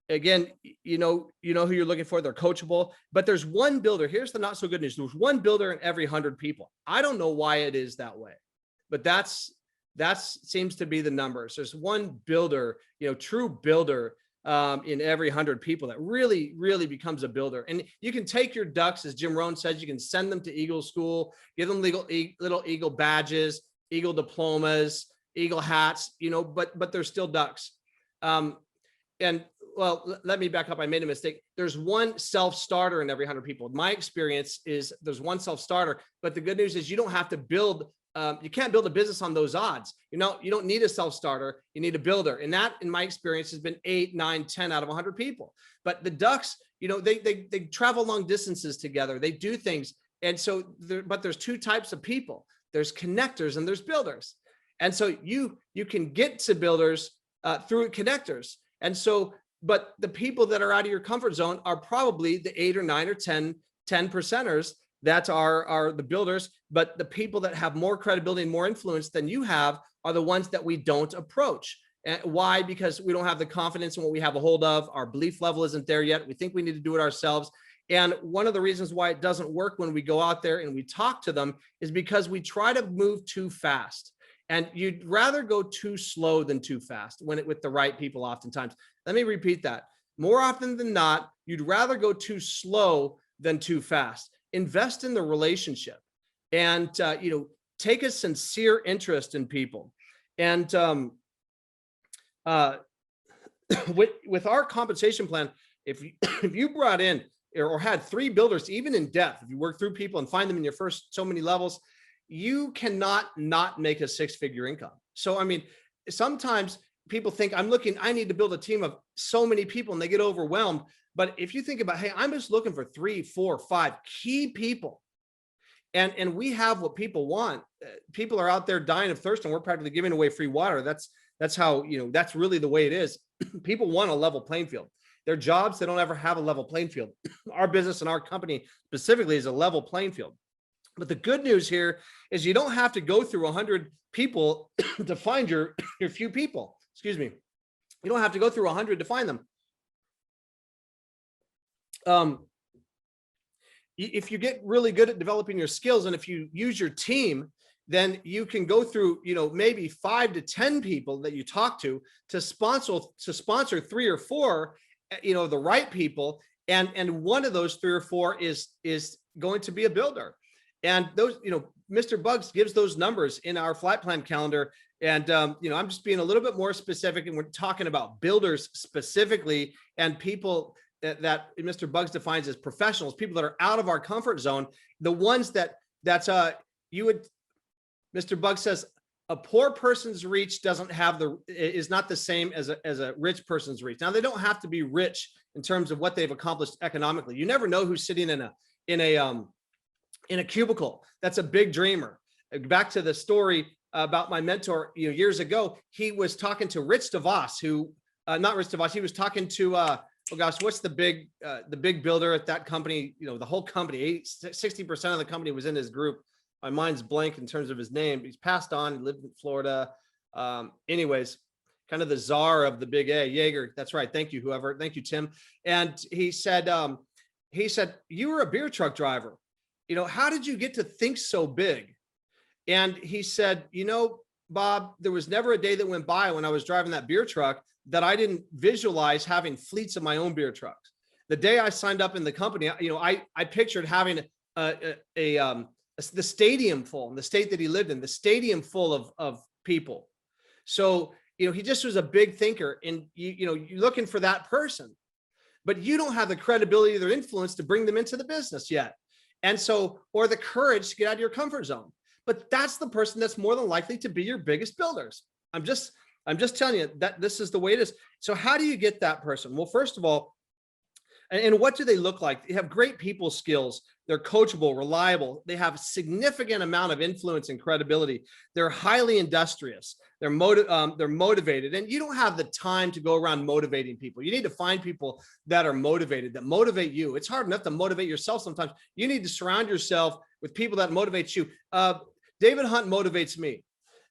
again, you know who you're looking for. They're coachable, but there's one builder. Here's the not so good news. There's one builder in every 100 people. I don't know why it is that way, but that seems to be the numbers. There's one builder, you know, true builder in every 100 people that really, really becomes a builder. And you can take your ducks, as Jim Rohn says, you can send them to Eagle School, give them little Eagle badges, Eagle diplomas, Eagle hats, you know, but they're still ducks. And well, let me back up. I made a mistake. There's one self-starter in every 100 people. My experience is there's one self-starter, but the good news is you don't have to build. You can't build a business on those odds. You know, you don't need a self-starter. You need a builder. And that, in my experience, has been 8, 9, 10 out of 100 people. But the ducks, you know, they travel long distances together. They do things. And so, but there's two types of people. There's connectors and there's builders. And so you can get to builders through connectors. And so, but the people that are out of your comfort zone are probably the 8 or 9 or 10 percenters that are the builders. But the people that have more credibility and more influence than you have are the ones that we don't approach. And why? Because we don't have the confidence in what we have a hold of. Our belief level isn't there yet. We think we need to do it ourselves. And one of the reasons why it doesn't work when we go out there and we talk to them is because we try to move too fast. And you'd rather go too slow than too fast with the right people oftentimes. Let me repeat that. More often than not, you'd rather go too slow than too fast. Invest in the relationship and, you know, take a sincere interest in people. And with our compensation plan, if you brought in or had 3 builders, even in depth, if you work through people and find them in your first so many levels, you cannot not make a 6-figure income. So, I mean, sometimes people think I need to build a team of so many people and they get overwhelmed. But if you think about, hey, I'm just looking for 3, 4, 5 key people. And we have what people want. People are out there dying of thirst and we're practically giving away free water. That's how, you know, that's really the way it is. People want a level playing field. Their jobs, they don't ever have a level playing field. Our business and our company specifically is a level playing field. But the good news here is you don't have to go through 100 people to find your few people. Excuse me. You don't have to go through 100 to find them. If you get really good at developing your skills and if you use your team, then you can go through, you know, maybe 5 to 10 people that you talk to sponsor 3 or 4, you know, the right people. And one of those 3 or 4 is going to be a builder. And those, you know, Mr. Bugs gives those numbers in our flight plan calendar. And, you know, I'm just being a little bit more specific, and we're talking about builders specifically and people that Mr. Bugs defines as professionals, people that are out of our comfort zone, the ones Mr. Bugs says, a poor person's reach is not the same as a rich person's reach. Now, they don't have to be rich in terms of what they've accomplished economically. You never know who's sitting in a cubicle that's a big dreamer. Back to the story about my mentor, years ago. He was talking to Rich DeVos, who, not Rich DeVos. He was talking to, oh gosh, what's the big builder at that company? The whole company, 60% of the company was in his group. My mind's blank in terms of his name. He's passed on. He lived in Florida. Anyways, kind of the czar of the big A, Jaeger. That's right. Thank you, whoever. Thank you, Tim. And he said, you were a beer truck driver. How did you get to think so big? And he said, Bob, there was never a day that went by when I was driving that beer truck that I didn't visualize having fleets of my own beer trucks. The day I signed up in the company, I pictured having the stadium full, in the state that he lived in, the stadium full of people. So, he just was a big thinker, and you're looking for that person, but you don't have the credibility or influence to bring them into the business yet. And so, or the courage to get out of your comfort zone. But that's the person that's more than likely to be your biggest builders. I'm just telling you that this is the way it is. So how do you get that person? Well, first of all, and what do they look like? They have great people skills. They're coachable, reliable. They have a significant amount of influence and credibility. They're highly industrious. They're motivated. And you don't have the time to go around motivating people. You need to find people that are motivated, that motivate you. It's hard enough to motivate yourself sometimes. You need to surround yourself with people that motivate you. David Hunt motivates me.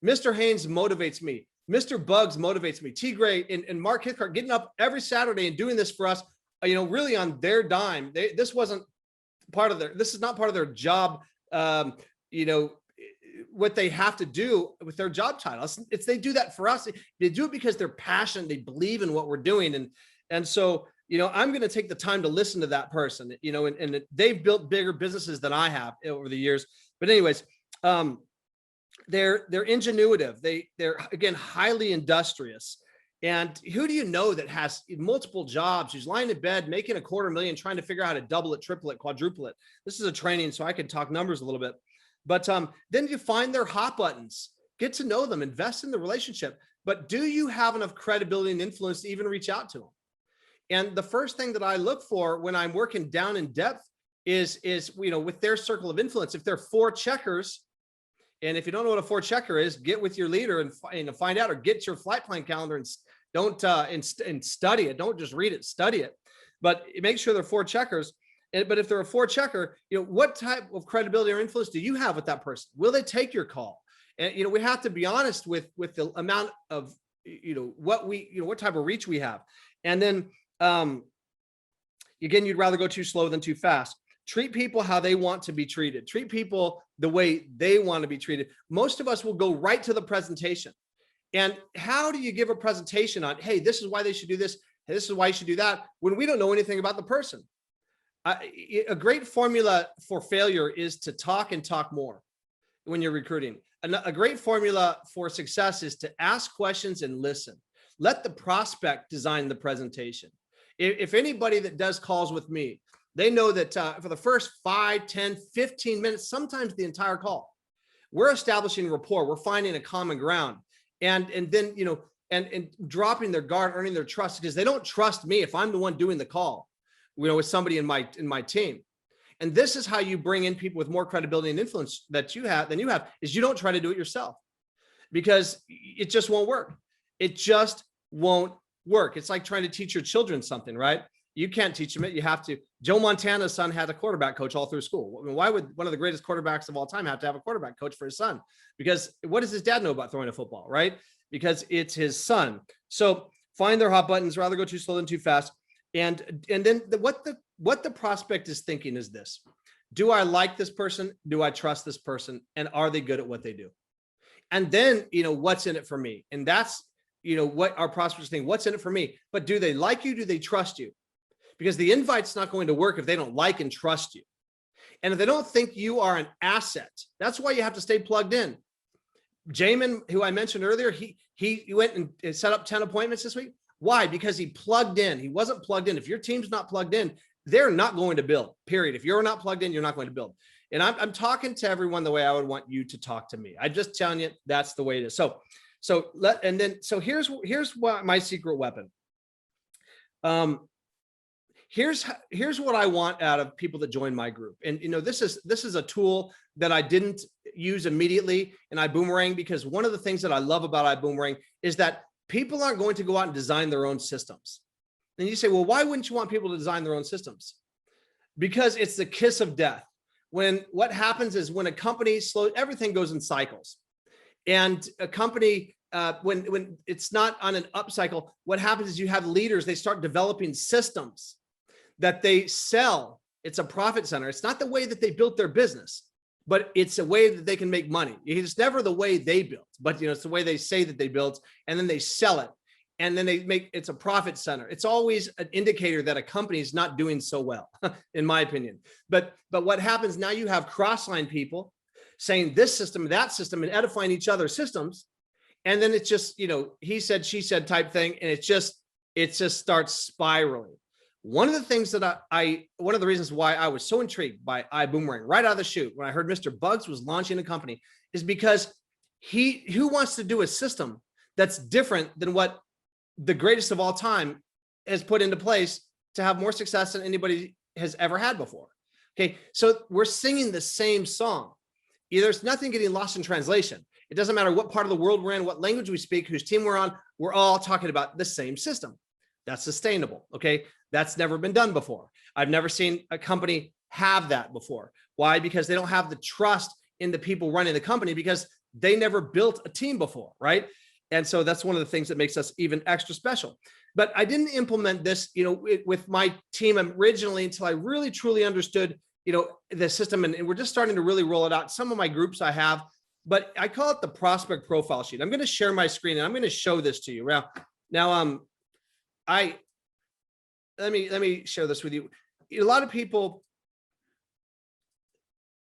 Mr. Haynes motivates me. Mr. Bugs motivates me. T. Gray and Mark Hithcart getting up every Saturday and doing this for us, really on their dime. This is not part of their job, what they have to do with their job title. They do that for us. They do it because they're passionate. They believe in what we're doing. And so, I'm going to take the time to listen to that person, and they've built bigger businesses than I have over the years. But anyways, they're ingenuitive. They're again, highly industrious. And who do you know that has multiple jobs, who's lying in bed, making $250,000, trying to figure out how to double it, triple it, quadruple it? This is a training, so I can talk numbers a little bit. But then you find their hot buttons, get to know them, invest in the relationship. But do you have enough credibility and influence to even reach out to them? And the first thing that I look for when I'm working down in depth is with their circle of influence, if they're 4 checkers, and if you don't know what a 4 checker is, get with your leader and find out, or get your flight plan calendar and study it. Don't just read it, study it. But make sure they're 4 checkers. But if they're a 4 checker, what type of credibility or influence do you have with that person? Will they take your call? And we have to be honest with the amount of what type of reach we have. And then again, you'd rather go too slow than too fast. Treat people how they want to be treated. Treat people the way they want to be treated. Most of us will go right to the presentation. And how do you give a presentation on, hey, this is why they should do this, hey, this is why you should do that, when we don't know anything about the person? A great formula for failure is to talk and talk more when you're recruiting. A great formula for success is to ask questions and listen. Let the prospect design the presentation. If anybody that does calls with me, they know that for the first 5, 10, 15 minutes, sometimes the entire call, we're establishing rapport. We're finding a common ground. And then, and dropping their guard, earning their trust, because they don't trust me if I'm the one doing the call, with somebody in my team. And this is how you bring in people with more credibility and influence than you have, is you don't try to do it yourself, because it just won't work. It just won't work. It's like trying to teach your children something, right? You can't teach them it. You have to. Joe Montana's son had a quarterback coach all through school. I mean, why would one of the greatest quarterbacks of all time have to have a quarterback coach for his son? Because what does his dad know about throwing a football, right? Because it's his son. So find their hot buttons, rather go too slow than too fast. And then what the prospect is thinking is this: do I like this person? Do I trust this person? And are they good at what they do? And then, what's in it for me? And that's, what our prospects think, what's in it for me? But do they like you? Do they trust you? Because the invite's not going to work if they don't like and trust you. And if they don't think you are an asset, that's why you have to stay plugged in. Jamin, who I mentioned earlier, he went and set up 10 appointments this week. Why? Because he plugged in. He wasn't plugged in. If your team's not plugged in, they're not going to build, period. If you're not plugged in, you're not going to build. And I'm talking to everyone the way I would want you to talk to me. I'm just telling you, that's the way it is. So here's what my secret weapon. Here's what I want out of people that join my group. And this is a tool that I didn't use immediately in Ibüümerang, because one of the things that I love about Ibüümerang is that people aren't going to go out and design their own systems. And you say, well, why wouldn't you want people to design their own systems? Because it's the kiss of death. What happens is when a company slows, everything goes in cycles. And a company, when it's not on an up cycle, what happens is you have leaders, they start developing systems that they sell. It's a profit center. It's not the way that they built their business, but it's a way that they can make money. It's never the way they built, but it's the way they say that they built, and then they sell it. And then it's a profit center. It's always an indicator that a company is not doing so well, in my opinion. But what happens now, you have cross-line people saying this system, that system, and edifying each other's systems. And then it's just, he said, she said type thing. And it just starts spiraling. One of the things that one of the reasons why I was so intrigued by Ibüümerang right out of the chute, when I heard Mr. Bugs was launching a company, is because who wants to do a system that's different than what the greatest of all time has put into place to have more success than anybody has ever had before. Okay. So we're singing the same song. There's nothing getting lost in translation. It doesn't matter what part of the world we're in, what language we speak, whose team we're on, we're all talking about the same system. That's sustainable. Okay. That's never been done before. I've never seen a company have that before. Why? Because they don't have the trust in the people running the company, because they never built a team before. Right. And so that's one of the things that makes us even extra special. But I didn't implement this, with my team originally until I really truly understood, the system. And we're just starting to really roll it out. Some of my groups I have, but I call it the prospect profile sheet. I'm going to share my screen and I'm going to show this to you. Now, let me share this with you. A lot of people,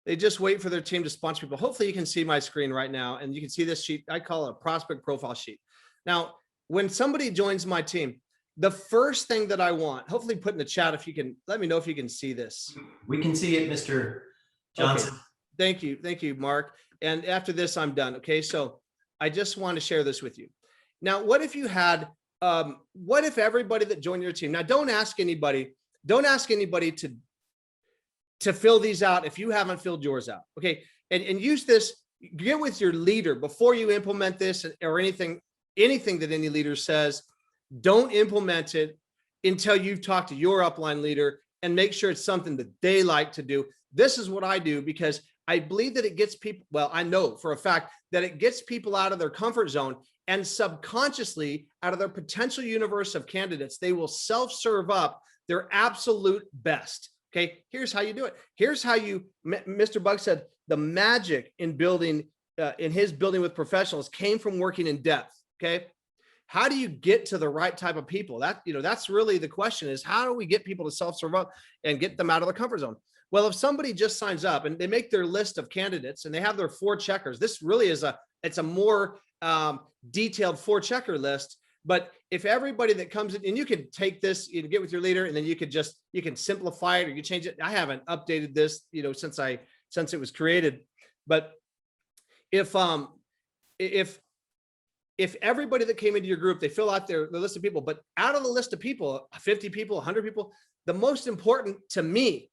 they just wait for their team to sponsor people. Hopefully you can see my screen right now and you can see this sheet. I call it a prospect profile sheet. Now, when somebody joins my team, the first thing that I want, hopefully put in the chat, if you can, let me know if you can see this. We can see it, Mr. Johnson. Okay. Thank you. Thank you, Mark. And after this, I'm done. Okay. So I just want to share this with you. Now, what if you had, what if everybody that joined your team, now don't ask anybody to fill these out if you haven't filled yours out. Okay. And use this, get with your leader before you implement this or anything that any leader says. Don't implement it until you've talked to your upline leader and make sure it's something that they like to do. This is what I do because I believe that it gets people, well, I know for a fact that it gets people out of their comfort zone and subconsciously out of their potential universe of candidates, they will self-serve up their absolute best. Okay, here's how you do it. Here's how Mr. Bug said, the magic in building, in his building with professionals came from working in depth. Okay, how do you get to the right type of people? That's really the question, is how do we get people to self-serve up and get them out of the comfort zone? Well, if somebody just signs up and they make their list of candidates and they have their 4 checkers, this really is it's a more detailed 4 checker list. But if everybody that comes in, and you can take this, you can get with your leader, and then you can simplify it or you change it. I haven't updated this, since it was created. But if everybody that came into your group, they fill out the list of people, but out of the list of people, 50 people, 100 people, the most important to me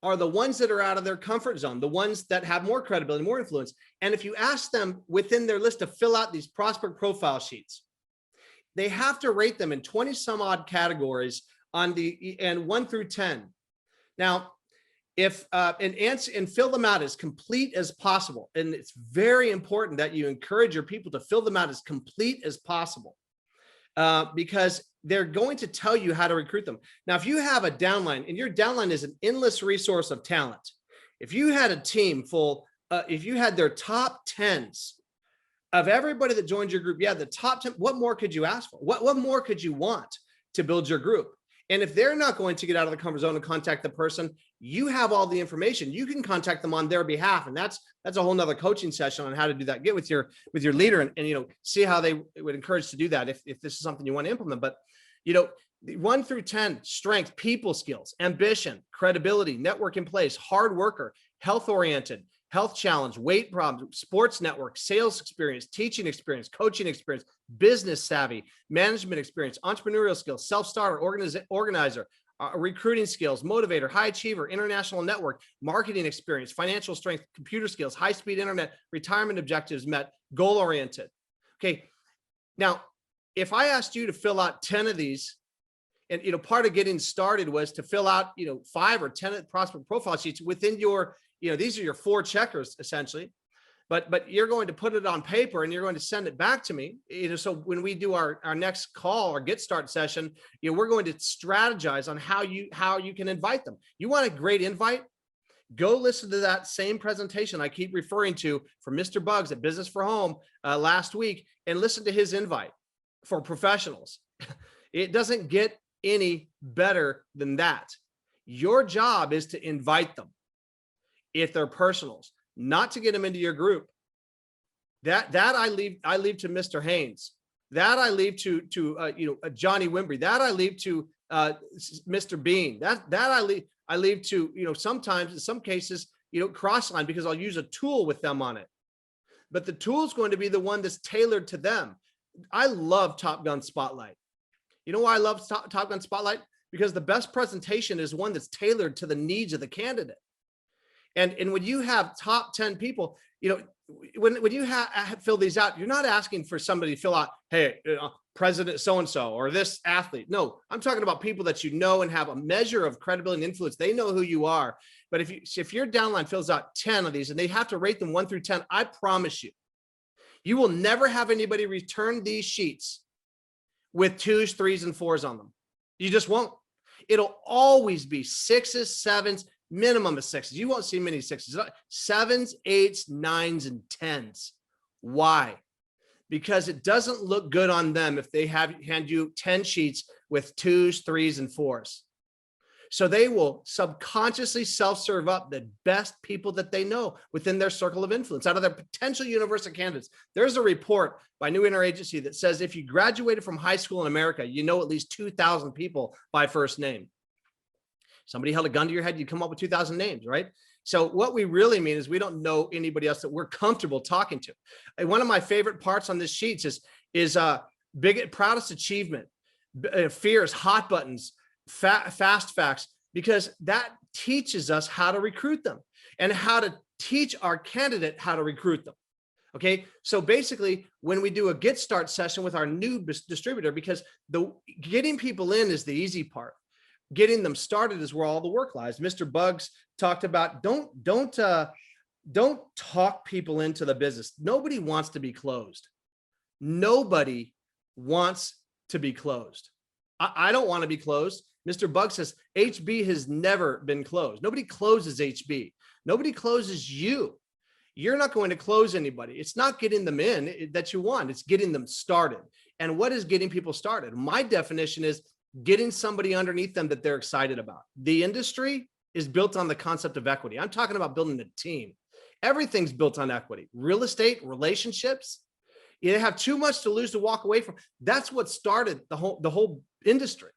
are the ones that are out of their comfort zone, the ones that have more credibility, more influence. And if you ask them within their list to fill out these prospect profile sheets, they have to rate them in 20 some odd categories and 1 through 10. Now, and fill them out as complete as possible. And it's very important that you encourage your people to fill them out as complete as possible, because they're going to tell you how to recruit them. Now, if you have a downline and your downline is an endless resource of talent, if you had a team full, if you had their top 10s of everybody that joined your group, the top 10, what more could you ask for? What more could you want to build your group? And if they're not going to get out of the comfort zone and contact the person, you have all the information. You can contact them on their behalf. And that's a whole nother coaching session on how to do that. Get with your leader and see how they would encourage to do that if this is something you want to implement. But 1 through 10, strength, people skills, ambition, credibility, network in place, hard worker, health oriented, health challenge, weight problems, sports network, sales experience, teaching experience, coaching experience, business savvy, management experience, entrepreneurial skills, self-starter, organizer, recruiting skills, motivator, high achiever, international network, marketing experience, financial strength, computer skills, high-speed internet, retirement objectives met, goal-oriented. Okay. Now, if I asked you to fill out 10 of these, and part of getting started was to fill out 5 or 10 prospect profile sheets within your, these are your 4 checkers essentially, but you're going to put it on paper and you're going to send it back to me. So when we do our next call or get start session, we're going to strategize on how you can invite them. You want a great invite? Go listen to that same presentation I keep referring to from Mr. Buggs at Business for Home last week, and listen to his invite for professionals. It doesn't get any better than that. Your job is to invite them if they're personals, not to get them into your group. That I leave to Mr. Haynes. That I leave to Johnny Wimbrey. That I leave to Mr. Bean. That I leave to sometimes in some cases Crossline, because I'll use a tool with them on it. But the tool is going to be the one that's tailored to them. I love Top Gun Spotlight. You know why I love Top Gun Spotlight? Because the best presentation is one that's tailored to the needs of the candidate. And when you have top 10 people, when you fill these out, you're not asking for somebody to fill out, hey, President so-and-so or this athlete. No, I'm talking about people that and have a measure of credibility and influence. They know who you are. But if your downline fills out 10 of these and they have to rate them 1 through 10, I promise you will never have anybody return these sheets with 2s, 3s, and 4s on them. You just won't. It'll always be 6s, 7s, minimum of 6s. You won't see many 6s, 7s, 8s, 9s, and 10s. Why? Because it doesn't look good on them if they hand you 10 sheets with 2s, 3s, and 4s. So they will subconsciously self-serve up the best people that they know within their circle of influence out of their potential universe of candidates. There's a report by New Interagency that says if you graduated from high school in America, you know at least 2,000 people by first name. Somebody held a gun to your head, you come up with 2,000 names, right? So what we really mean is we don't know anybody else that we're comfortable talking to. And one of my favorite parts on this sheet is proudest achievement, fears, hot buttons, fast facts, because that teaches us how to recruit them and how to teach our candidate how to recruit them. Okay, so basically when we do a get start session with our new distributor, because getting people in is the easy part, getting them started is where all the work lies. Mr. Buggs talked about don't talk people into the business. Nobody wants to be closed. Nobody wants to be closed. I don't want to be closed. Mr. Buggs says HB has never been closed. Nobody closes HB. Nobody closes you. You're not going to close anybody. It's not getting them in that you want. It's getting them started. And what is getting people started? My definition is getting somebody underneath them that they're excited about. The industry is built on the concept of equity. I'm talking about building a team. Everything's built on equity. Real estate, relationships. You have too much to lose to walk away from. That's what started the whole industry.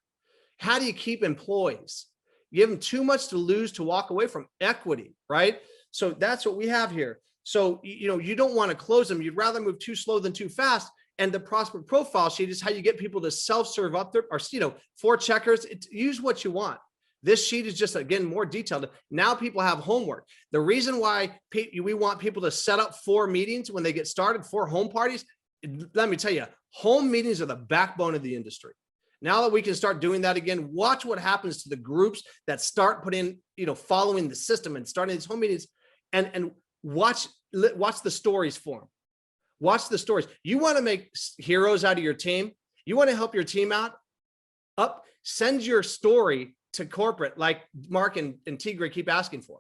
How do you keep employees? You give them too much to lose to walk away from. Equity, right? So that's what we have here. So, you don't want to close them. You'd rather move too slow than too fast. And the prospect profile sheet is how you get people to self-serve up there, or 4 checkers. Use what you want. This sheet is just, again, more detailed. Now people have homework. The reason why we want people to set up 4 meetings when they get started, 4 home parties, let me tell you, home meetings are the backbone of the industry. Now that we can start doing that again, watch what happens to the groups that start putting, following the system and starting these home meetings, and watch the stories form. Watch the stories. You want to make heroes out of your team. You want to help your team out. Send your story to corporate, like Mark and Tigre keep asking for.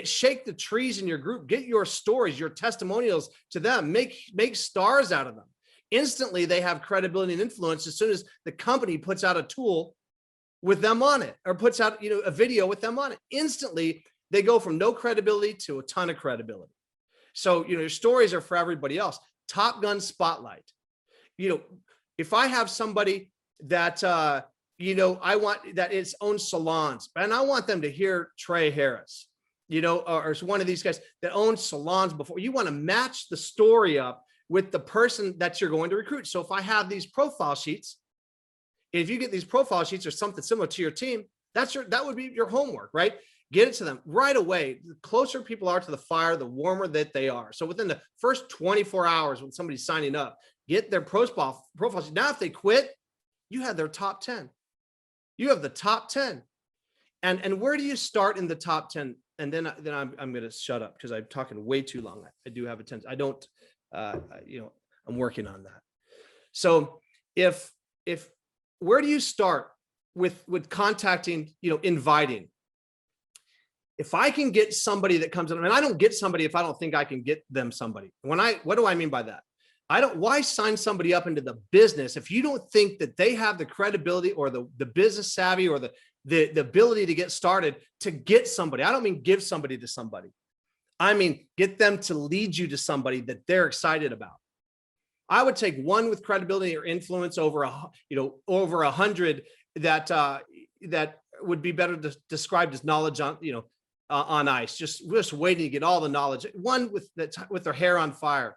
Shake the trees in your group. Get your stories, your testimonials to them. Make stars out of them. Instantly, they have credibility and influence as soon as the company puts out a tool with them on it, or puts out a video with them on it. Instantly, they go from no credibility to a ton of credibility. So your stories are for everybody else. Top Gun Spotlight. If I have somebody that I want that is owns salons, and I want them to hear Trey Harris, or one of these guys that owns salons before. You want to match the story up with the person that you're going to recruit. So if I have these profile sheets, if you get these profile sheets or something similar to your team, That would be your homework, right? Get it to them right away. The closer people are to the fire, the warmer that they are. So within the first 24 hours when somebody's signing up, get their profiles. Now, if they quit, you have their top 10. You have the top 10. And where do you start in the top 10? And then I'm going to shut up because I'm talking way too long. I do have a tendency. I don't, I'm working on that. So if where do you start with contacting, inviting? If I can get somebody that comes in, and I don't get somebody if I don't think I can get them somebody. What do I mean by that? Why sign somebody up into the business if you don't think that they have the credibility or the business savvy or the ability to get started to get somebody? I don't mean give somebody to somebody. I mean, get them to lead you to somebody that they're excited about. I would take one with credibility or influence over 100 that would be better described as knowledge on ice, just waiting to get all the knowledge. One with their hair on fire,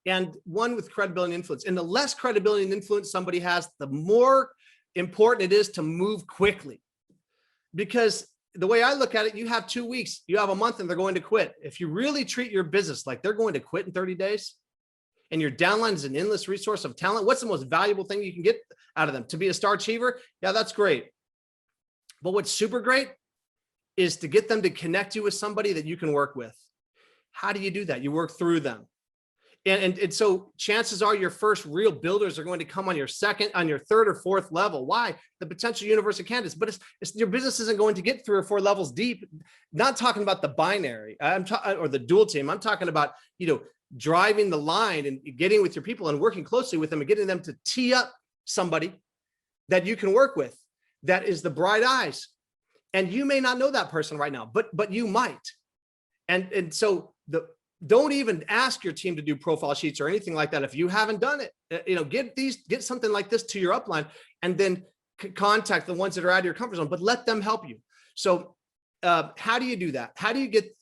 and one with credibility and influence. And the less credibility and influence somebody has, the more important it is to move quickly. Because the way I look at it, you have 2 weeks, you have a month, and they're going to quit. If you really treat your business like they're going to quit in 30 days, and your downline is an endless resource of talent, what's the most valuable thing you can get out of them? To be a star achiever? Yeah, that's great. But what's super great is to get them to connect you with somebody that you can work with. How do you do that? You work through them. And so chances are your first real builders are going to come on your third or fourth level. Why? The potential universe of candidates. But your business isn't going to get 3 or 4 levels deep. Not talking about the binary or the dual team. I'm talking about, driving the line and getting with your people and working closely with them and getting them to tee up somebody that you can work with, that is the bright eyes. And you may not know that person right now, but you might. And so don't even ask your team to do profile sheets or anything like that if you haven't done it. Get something like this to your upline, and then contact the ones that are out of your comfort zone, but let them help you. So how do you do that? How do you get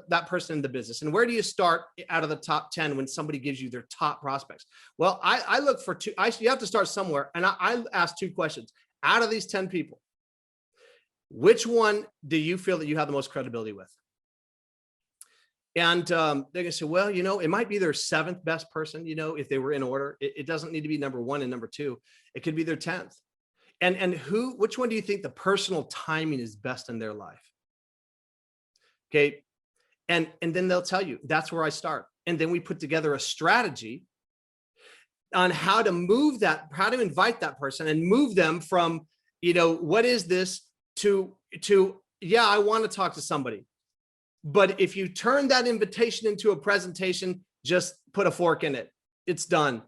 that person in the business? And where do you start out of the top 10 when somebody gives you their top prospects? Well, I look for two. You have to start somewhere. And I ask 2 questions. Out of these 10 people, which one do you feel that you have the most credibility with? And they're going to say, well, it might be their 7th best person, if they were in order. It doesn't need to be number 1 and number 2. It could be their 10th. And which one do you think the personal timing is best in their life? Okay. And then they'll tell you, that's where I start. And then we put together a strategy on how to invite that person and move them from, what is this to, yeah, I want to talk to somebody. But if you turn that invitation into a presentation, just put a fork in it. It's done.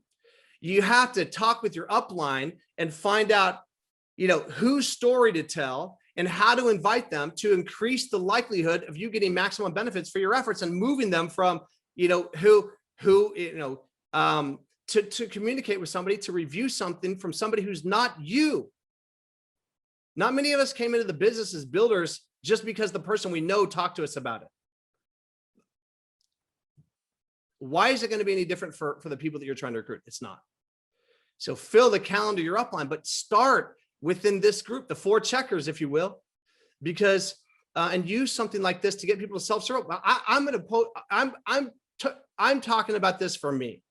You have to talk with your upline and find out, whose story to tell and how to invite them to increase the likelihood of you getting maximum benefits for your efforts and moving them from, to communicate with somebody, to review something from somebody who's not you. Not many of us came into the business as builders just because the person we know talked to us about it. Why is it going to be any different for the people that you're trying to recruit? It's not. So fill the calendar your upline, but start within this group, the 4 checkers, if you will, because and use something like this to get people to self-serve. I'm talking about this for me,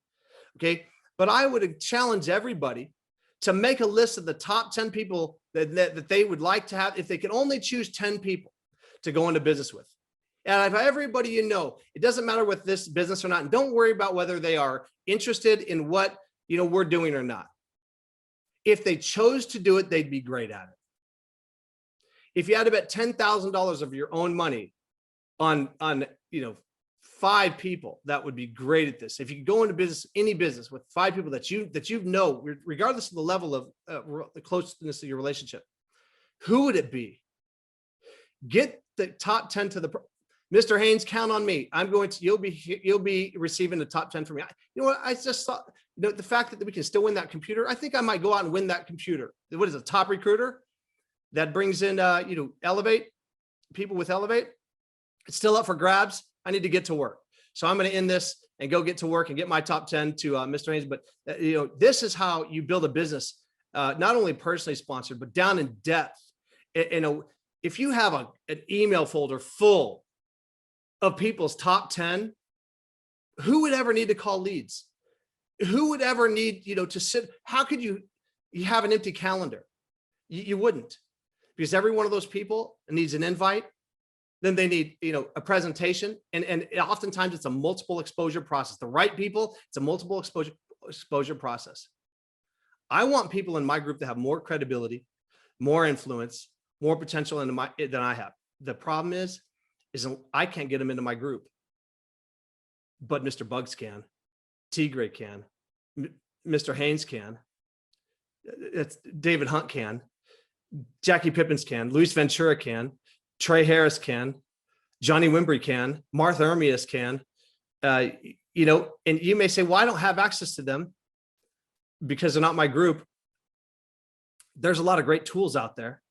okay? But I would challenge everybody to make a list of the top 10 people that they would like to have, if they could only choose 10 people to go into business with. And if everybody it doesn't matter with this business or not, and don't worry about whether they are interested in what we're doing or not. If they chose to do it, they'd be great at it. If you had to bet $10,000 of your own money on 5 people that would be great at this. If you go into business, any business with 5 people that you know, regardless of the level of the closeness of your relationship, who would it be? Get the top 10 to Mr. Haynes, count on me. You'll be receiving the top 10 from me. I just thought, the fact that we can still win that computer, I think I might go out and win that computer. What is a top recruiter that brings in, Elevate, people with Elevate? It's still up for grabs. I need to get to work. So I'm going to end this and go get to work and get my top 10 to Mr. Haynes. But, this is how you build a business not only personally sponsored, but down in depth. If you have an email folder full of people's top 10, who would ever need to call leads? Who would ever need, to sit? How could you have an empty calendar? You wouldn't, because every one of those people needs an invite. Then they need, a presentation. And oftentimes it's a multiple exposure process. The right people, it's a multiple exposure process. I want people in my group to have more credibility, more influence, more potential than I have. The problem is I can't get them into my group, but Mr. Bugs can, Tigray can, Mr. Haynes can, it's David Hunt can, Jackie Pippins can, Luis Ventura can, Trey Harris can, Johnny Wimbrey can, Martha Ermias can, and you may say, well, I don't have access to them because they're not my group. There's a lot of great tools out there.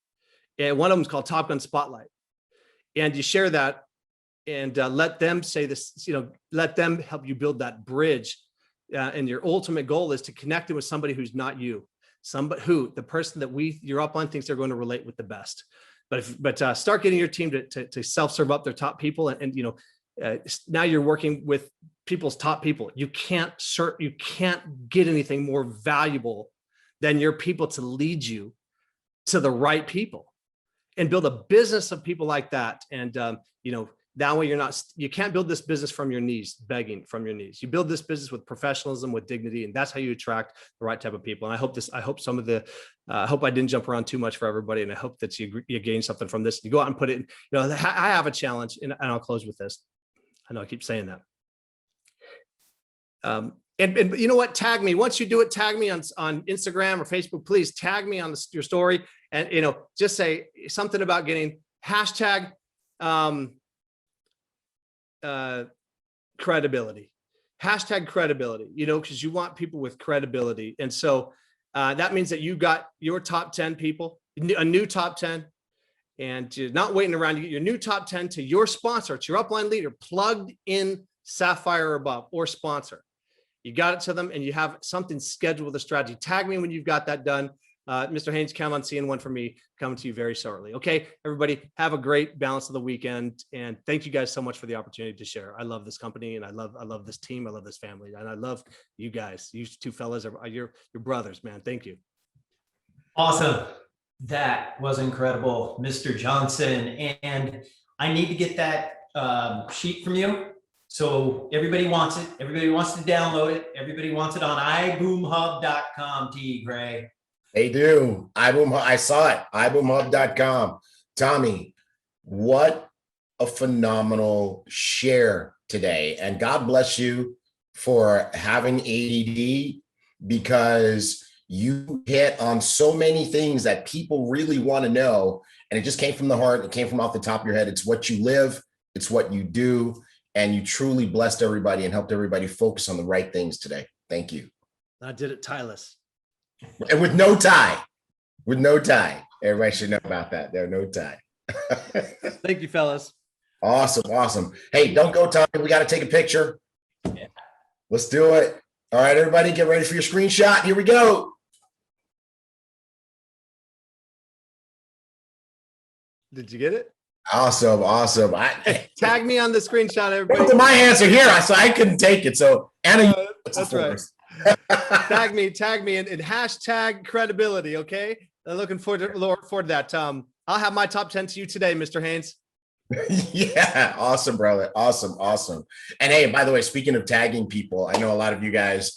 And one of them is called Top Gun Spotlight. And you share that and let them say this, let them help you build that bridge. And your ultimate goal is to connect it with somebody who's not you, the person that you're up on thinks they're going to relate with the best. But start getting your team to self-serve up their top people. And now you're working with people's top people. You can't get anything more valuable than your people to lead you to the right people and build a business of people like that. And, that way you can't build this business from your knees, begging from your knees. You build this business with professionalism, with dignity, and that's how you attract the right type of people. And I hope I hope I didn't jump around too much for everybody. And I hope that you gain something from this. You go out and put it, I have a challenge, and I'll close with this. I know I keep saying that. And you know what? Tag me. Once you do it, tag me on Instagram or Facebook. Please tag me on your story, and just say something about getting hashtag credibility. Hashtag credibility. Because you want people with credibility, and so that means that you got your top 10 people, a new top 10, and you're not waiting around. You get your new top 10 to your sponsor. It's your upline leader, plugged in Sapphire or above, or sponsor. You got it to them, and you have something scheduled with a strategy. Tag me when you've got that done. Mr. Haynes, count on seeing one from me coming to you very shortly. Okay, everybody, have a great balance of the weekend. And thank you guys so much for the opportunity to share. I love this company, and I love this team. I love this family, and I love you guys. You two fellas are your brothers, man. Thank you. Awesome. That was incredible, Mr. Johnson. And I need to get that sheet from you. So everybody wants it. Everybody wants to download it. Everybody wants it on IBUUMHUB.com, T. Gray. They do. I saw it. IBUUMHUB.com. Tommy, what a phenomenal share today. And God bless you for having ADD, because you hit on so many things that people really want to know. And it just came from the heart. It came from off the top of your head. It's what you live. It's what you do. And you truly blessed everybody and helped everybody focus on the right things today. Thank you. I did it tieless. And with no tie. With no tie. Everybody should know about that. There's no tie. Thank you, fellas. Awesome. Awesome. Hey, don't go, Tommy. We got to take a picture. Yeah. Let's do it. All right, everybody, get ready for your screenshot. Here we go. Did you get it? Awesome. Awesome. Tag me on the screenshot, everybody. My hands are here, so I couldn't take it. So Anna, that's right. tag me and hashtag credibility. Okay. I'm looking forward to that. I'll have my top 10 to you today, Mr. Haynes. Yeah. Awesome, brother. Awesome. Awesome. And hey, by the way, speaking of tagging people, I know a lot of you guys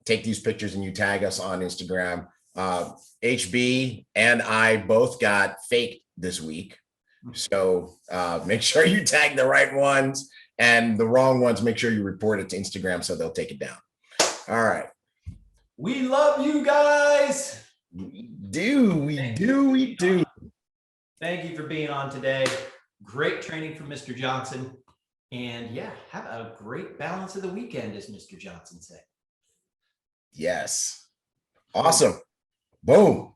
take these pictures and you tag us on Instagram. HB and I both got faked this week. So make sure you tag the right ones, and the wrong ones, make sure you report it to Instagram so they'll take it down. All right. We love you guys. We do. Thank you for being on today. Great training from Mr. Johnson. And yeah, have a great balance of the weekend, as Mr. Johnson said. Yes. Awesome. Boom.